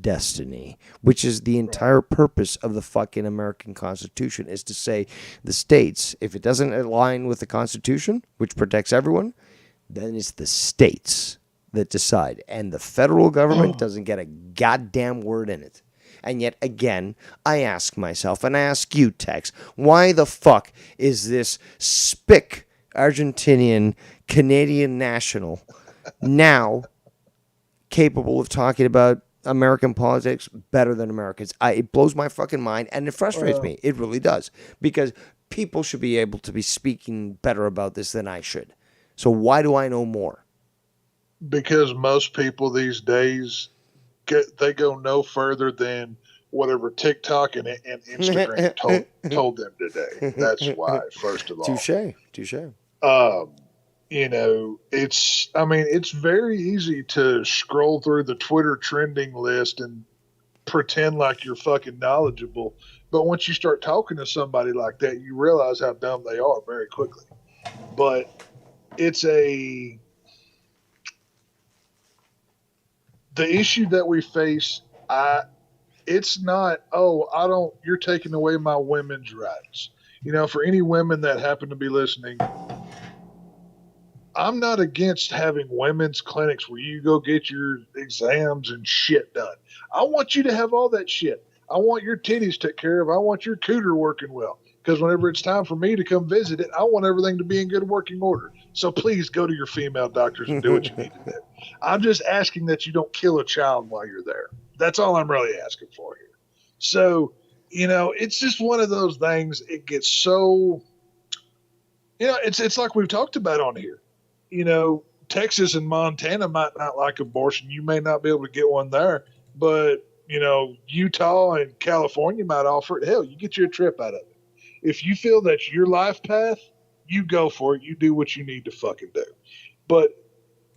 destiny, which is the entire purpose of the fucking American Constitution, is to say the states, if it doesn't align with the Constitution, which protects everyone, then it's the states that decide. And the federal government doesn't get a goddamn word in it. And yet again, I ask myself, and I ask you, Tex, why the fuck is this spick Argentinian Canadian national now capable of talking about American politics better than Americans? It blows my fucking mind, and it frustrates me. It really does, because people should be able to be speaking better about this than I should. So why do I know more? Because most people these days they go no further than whatever TikTok and Instagram told them today. That's why. First of all, touche. It's very easy to scroll through the Twitter trending list and pretend like you're fucking knowledgeable. But once you start talking to somebody like that, you realize how dumb they are very quickly. But the issue that we face, it's not, you're taking away my women's rights. For any women that happen to be listening, I'm not against having women's clinics where you go get your exams and shit done. I want you to have all that shit. I want your titties taken care of. I want your cooter working well. Because whenever it's time for me to come visit it, I want everything to be in good working order. So please go to your female doctors and do what you need to do. I'm just asking that you don't kill a child while you're there. That's all I'm really asking for here. So, it's just one of those things. It gets so, it's like we've talked about on here. Texas and Montana might not like abortion. You may not be able to get one there, but, Utah and California might offer it. Hell, you get you a trip out of it. If you feel that's your life path, you go for it. You do what you need to fucking do. But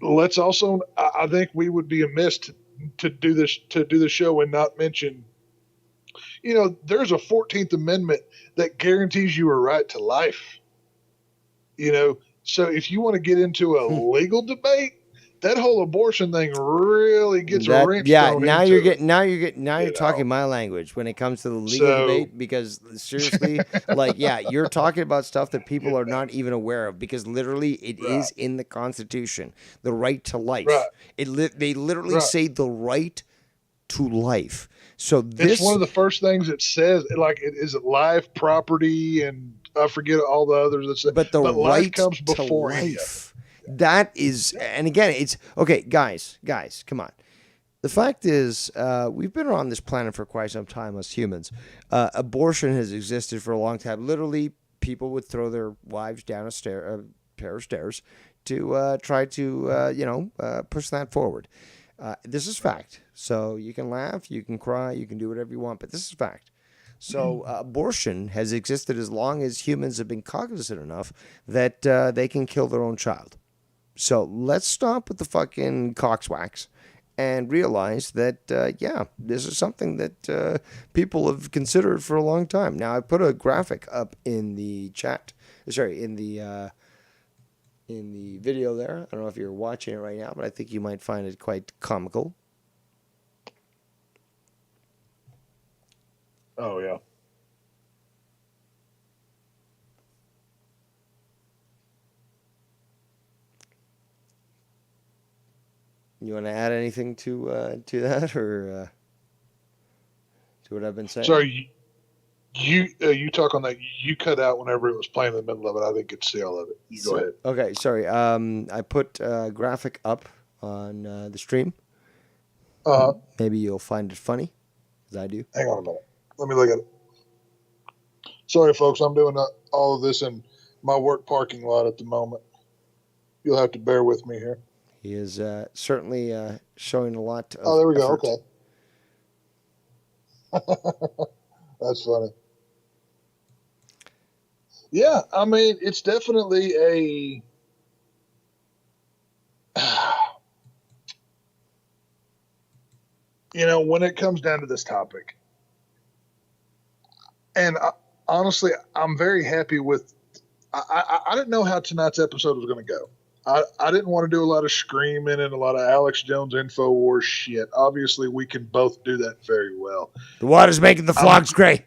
let's also, I think we would be amiss to do the show and not mention, there's a 14th Amendment that guarantees you a right to life. So if you want to get into a legal debate, that whole abortion thing really gets a wrench thrown into it. Now you're talking my language when it comes to the legal debate, because seriously, you're talking about stuff that people are not even aware of, because literally it is in the Constitution, the right to life. Right. They literally say the right to life. So it's one of the first things it says, is it life, property, and I forget all the others that say, but life right comes before to life. That is, and again, it's okay, guys, come on. The fact is, we've been on this planet for quite some time as humans. Abortion has existed for a long time. Literally, people would throw their wives down a pair of stairs to try to, push that forward. This is fact. So you can laugh, you can cry, you can do whatever you want, but this is fact. So abortion has existed as long as humans have been cognizant enough that they can kill their own child. So let's stop with the fucking cockswax and realize that, this is something that people have considered for a long time. Now, I put a graphic up in the chat. Sorry, in the video there. I don't know if you're watching it right now, but I think you might find it quite comical. Oh, yeah. You want to add anything to that, or to what I've been saying? Sorry, you talk on that. You cut out whenever it was playing in the middle of it. I didn't get to see all of it. Go ahead. Okay, sorry. I put a graphic up on the stream. Maybe you'll find it funny, as I do. Hang on a minute. Let me look at it. Sorry, folks. I'm doing all of this in my work parking lot at the moment. You'll have to bear with me here. He is certainly showing a lot of there we effort. go. Okay. That's funny. Yeah, I mean, it's definitely when it comes down to this topic, and honestly, I'm very happy with, I didn't know how tonight's episode was going to go. I didn't want to do a lot of screaming and a lot of Alex Jones InfoWars shit. Obviously, we can both do that very well. The water's making the flogs gray.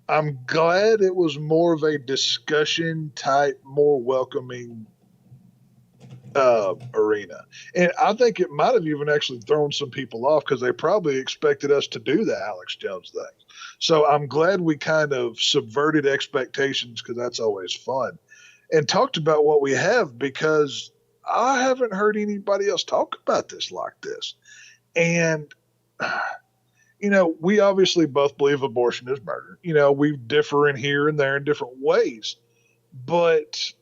I'm glad it was more of a discussion type, more welcoming arena. And I think it might have even actually thrown some people off because they probably expected us to do the Alex Jones thing. So I'm glad we kind of subverted expectations because that's always fun and talked about what we have because I haven't heard anybody else talk about this like this. And, we obviously both believe abortion is murder. We differ in here and there in different ways. But,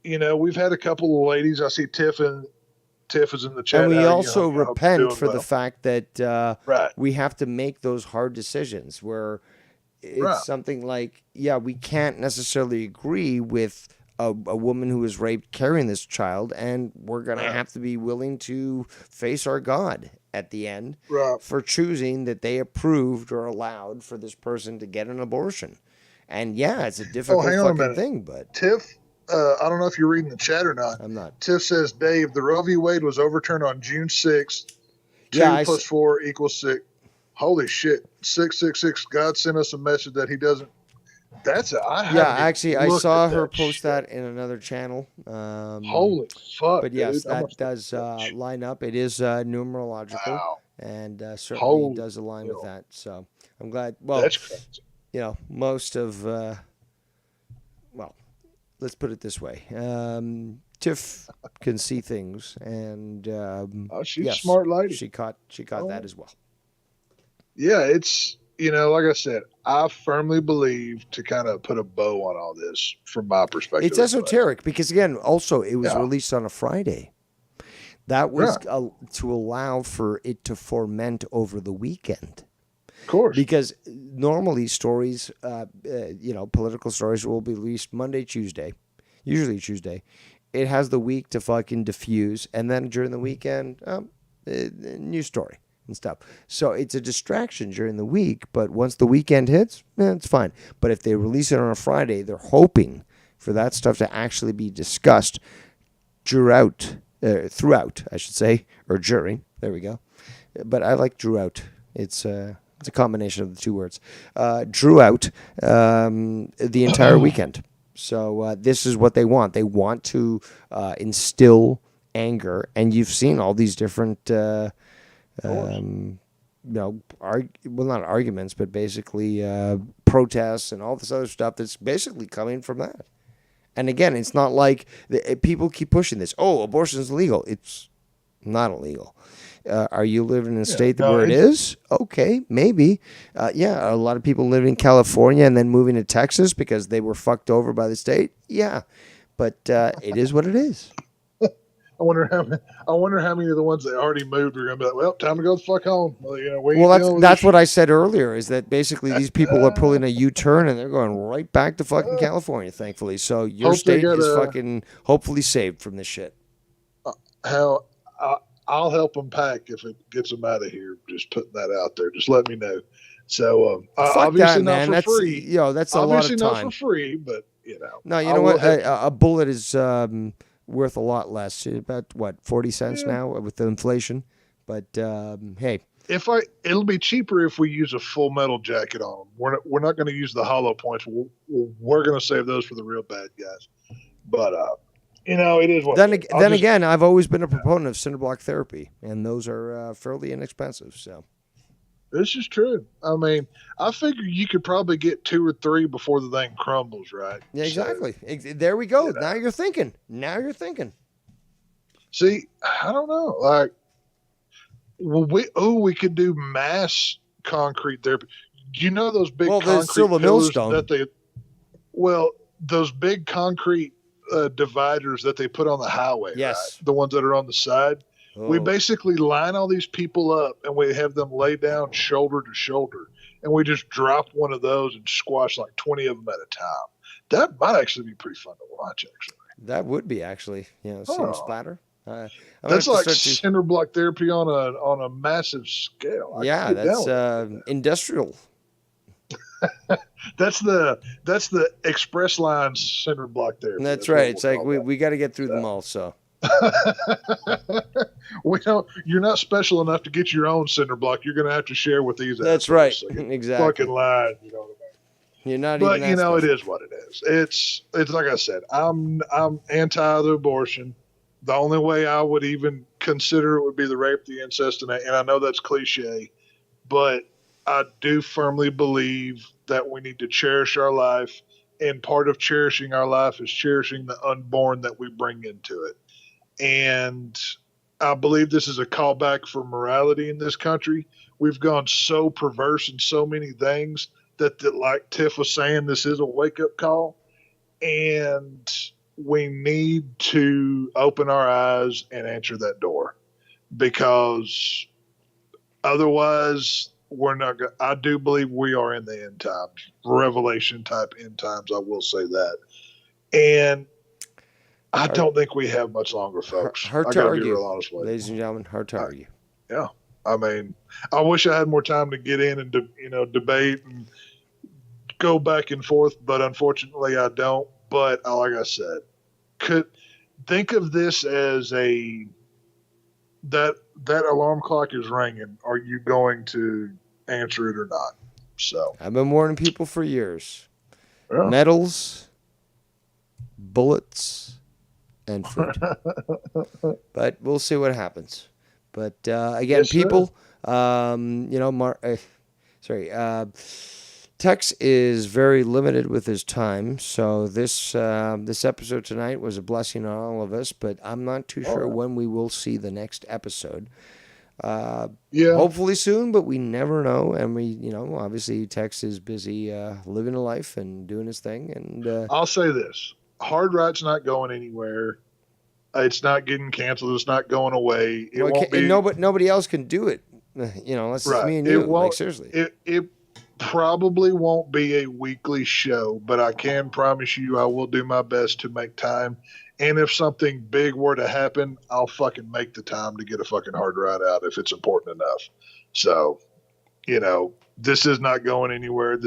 we've had a couple of ladies. I see Tiff is in the chat. And we How also repent for the well. fact that Right. we have to make those hard decisions where it's Right. something like, we can't necessarily agree with a woman who was raped carrying this child, and we're going to have to be willing to face our God at the end for choosing that they approved or allowed for this person to get an abortion. And it's a difficult fucking thing, but Tiff, I don't know if you're reading the chat or not. I'm not. Tiff says, Dave, the Roe v. Wade was overturned on June 6th. 2 plus 4 equals 6. Holy shit. 666. God sent us a message that he doesn't. I saw her post that in another channel. Holy fuck. But yes, dude, that does line up. It is numerological and certainly does align with that. So I'm glad. Well, that's crazy. Most of, let's put it this way. Tiff can see things, and she's a smart lady. She caught that as well. Yeah, it's like I said, I firmly believe to kind of put a bow on all this from my perspective. It's esoteric because again, also it was released on a Friday. That was to allow for it to ferment over the weekend. Of course. Because normally stories, political stories will be released Monday, Tuesday, usually Tuesday. It has the week to fucking diffuse, and then during the weekend, new story and stuff. So it's a distraction during the week, but once the weekend hits, it's fine. But if they release it on a Friday, they're hoping for that stuff to actually be discussed throughout, I should say, or during. There we go. But I like throughout. It's a combination of the two words. Drew out the entire weekend. So this is what they want. They want to instill anger, and you've seen all these different, not arguments, but basically protests and all this other stuff that's basically coming from that. And again, it's not like people keep pushing this. Oh, abortion is illegal. It's not illegal. Are you living in a state where it is? Okay, maybe. A lot of people live in California and then moving to Texas because they were fucked over by the state. Yeah, but it is what it is. I wonder how many of the ones that already moved are going to be like, well, time to go the fuck home. That's what I said earlier, is that basically these people are pulling a U-turn and they're going right back to fucking California, thankfully. So your state is fucking hopefully saved from this shit. I'll help them pack if it gets them out of here. Just putting that out there. Just let me know. So obviously not for free. That's a lot of time. Obviously not for free, but No, you know what? A bullet is worth a lot less. About what, 40 cents now with the inflation. But hey, it'll be cheaper if we use a full metal jacket on them. We're not going to use the hollow points. We're going to save those for the real bad guys. But it is what. Then again, I've always been a proponent of cinder block therapy, and those are fairly inexpensive. So this is true. I mean, I figure you could probably get 2 or 3 before the thing crumbles, right? Yeah, exactly. So, there we go. Now you're thinking. See, I don't know. Like, we could do mass concrete therapy. You know those big concrete pillars those big concrete dividers that they put on the highway, right? The ones that are on the side. We basically line all these people up and we have them lay down shoulder to shoulder, and we just drop one of those and squash like 20 of them at a time. That might actually be pretty fun to watch, actually. That would be, actually. See them splatter. That's like cinder block therapy on a massive scale. That's industrial. That's the express line cinder block therapy. That's right. It's like we got to get through them all. So you're not special enough to get your own cinder block. You're going to have to share with these. That's right. So exactly. Fucking line. You know what I mean? You're not. But even it is what it is. It's like I said. I'm anti the abortion. The only way I would even consider it would be the rape, the incest, and I know that's cliche, but I do firmly believe that we need to cherish our life, and part of cherishing our life is cherishing the unborn that we bring into it. And I believe this is a callback for morality in this country. We've gone so perverse in so many things that like Tiff was saying, this is a wake up call, and we need to open our eyes and answer that door, because otherwise we're not going. I do believe we are in the end times, revelation type end times. I will say that, and I Hard, don't think we have much longer, folks. hard I to got to be argue, real honest with ladies and gentlemen. Hard to you. argue. Yeah, I mean, I wish I had more time to get in and debate and go back and forth, but unfortunately I don't. But like I said, could think of this as a that that alarm clock is ringing. Are you going to answer it or not? So I've been warning people for years. yeah. Medals, bullets, and food. But we'll see what happens. But again, Yes, sir. people, Tex is very limited with his time, so this episode tonight was a blessing on all of us. But I'm not too sure when we will see the next episode. Yeah. Hopefully soon, but we never know. And obviously Tex is busy living a life and doing his thing. And I'll say this: Hard Right's not going anywhere. It's not getting canceled. It's not going away. It won't be. And nobody else can do it. Unless it's Right. me and It you. won't. Like seriously. It probably won't be a weekly show, but I can promise you I will do my best to make time. And if something big were to happen, I'll fucking make the time to get a fucking hard ride out if it's important enough. So, this is not going anywhere.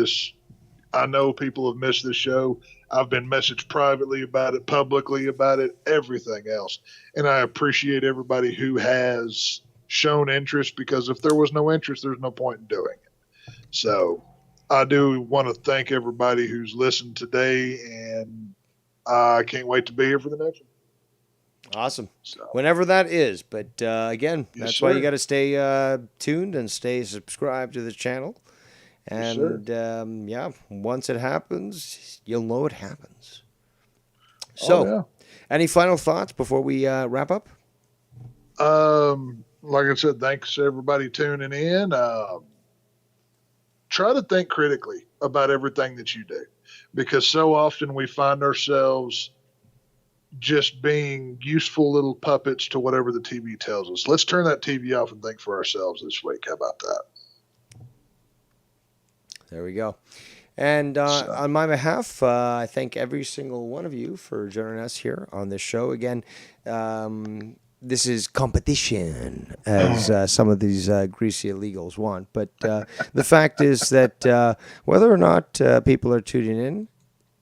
I know people have missed this show. I've been messaged privately about it, publicly about it, everything else. And I appreciate everybody who has shown interest, because if there was no interest, there's no point in doing it. So I do want to thank everybody who's listened today, and I can't wait to be here for the next one. Awesome. So, whenever that is. But again, that's why you got to stay tuned and stay subscribed to the channel. And once it happens, you'll know it happens. So, any final thoughts before we wrap up? Like I said, thanks to everybody tuning in. Try to think critically about everything that you do, because so often we find ourselves just being useful little puppets to whatever the TV tells us. Let's turn that TV off and think for ourselves this week. How about that? There we go. And on my behalf, I thank every single one of you for joining us here on this show. Again, this is competition, as some of these greasy illegals want. But the fact is that whether or not people are tuning in,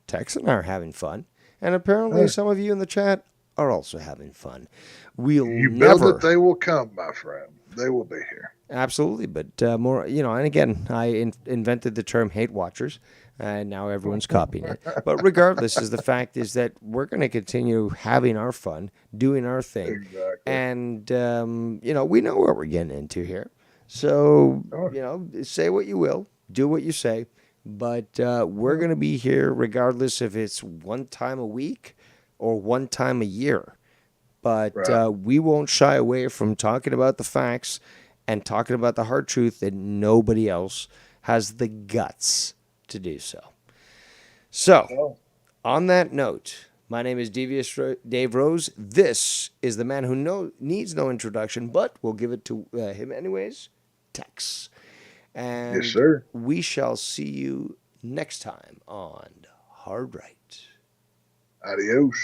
Tex and I are having fun. And apparently some of you in the chat are also having fun. You build it, they will come, my friend. They will be here. Absolutely, but more, and again, I invented the term hate watchers, and now everyone's copying it. But regardless, the fact is that we're going to continue having our fun, doing our thing. Exactly. And, we know what we're getting into here. So, say what you will, do what you say, but we're going to be here regardless if it's one time a week or one time a year. But we won't shy away from talking about the facts and talking about the hard truth that nobody else has the guts to do so. So, on that note, my name is Devious Dave Rose. This is the man who needs no introduction, but we'll give it to him anyways, Tex. And yes, sir. We shall see you next time on Hard Right. Adios.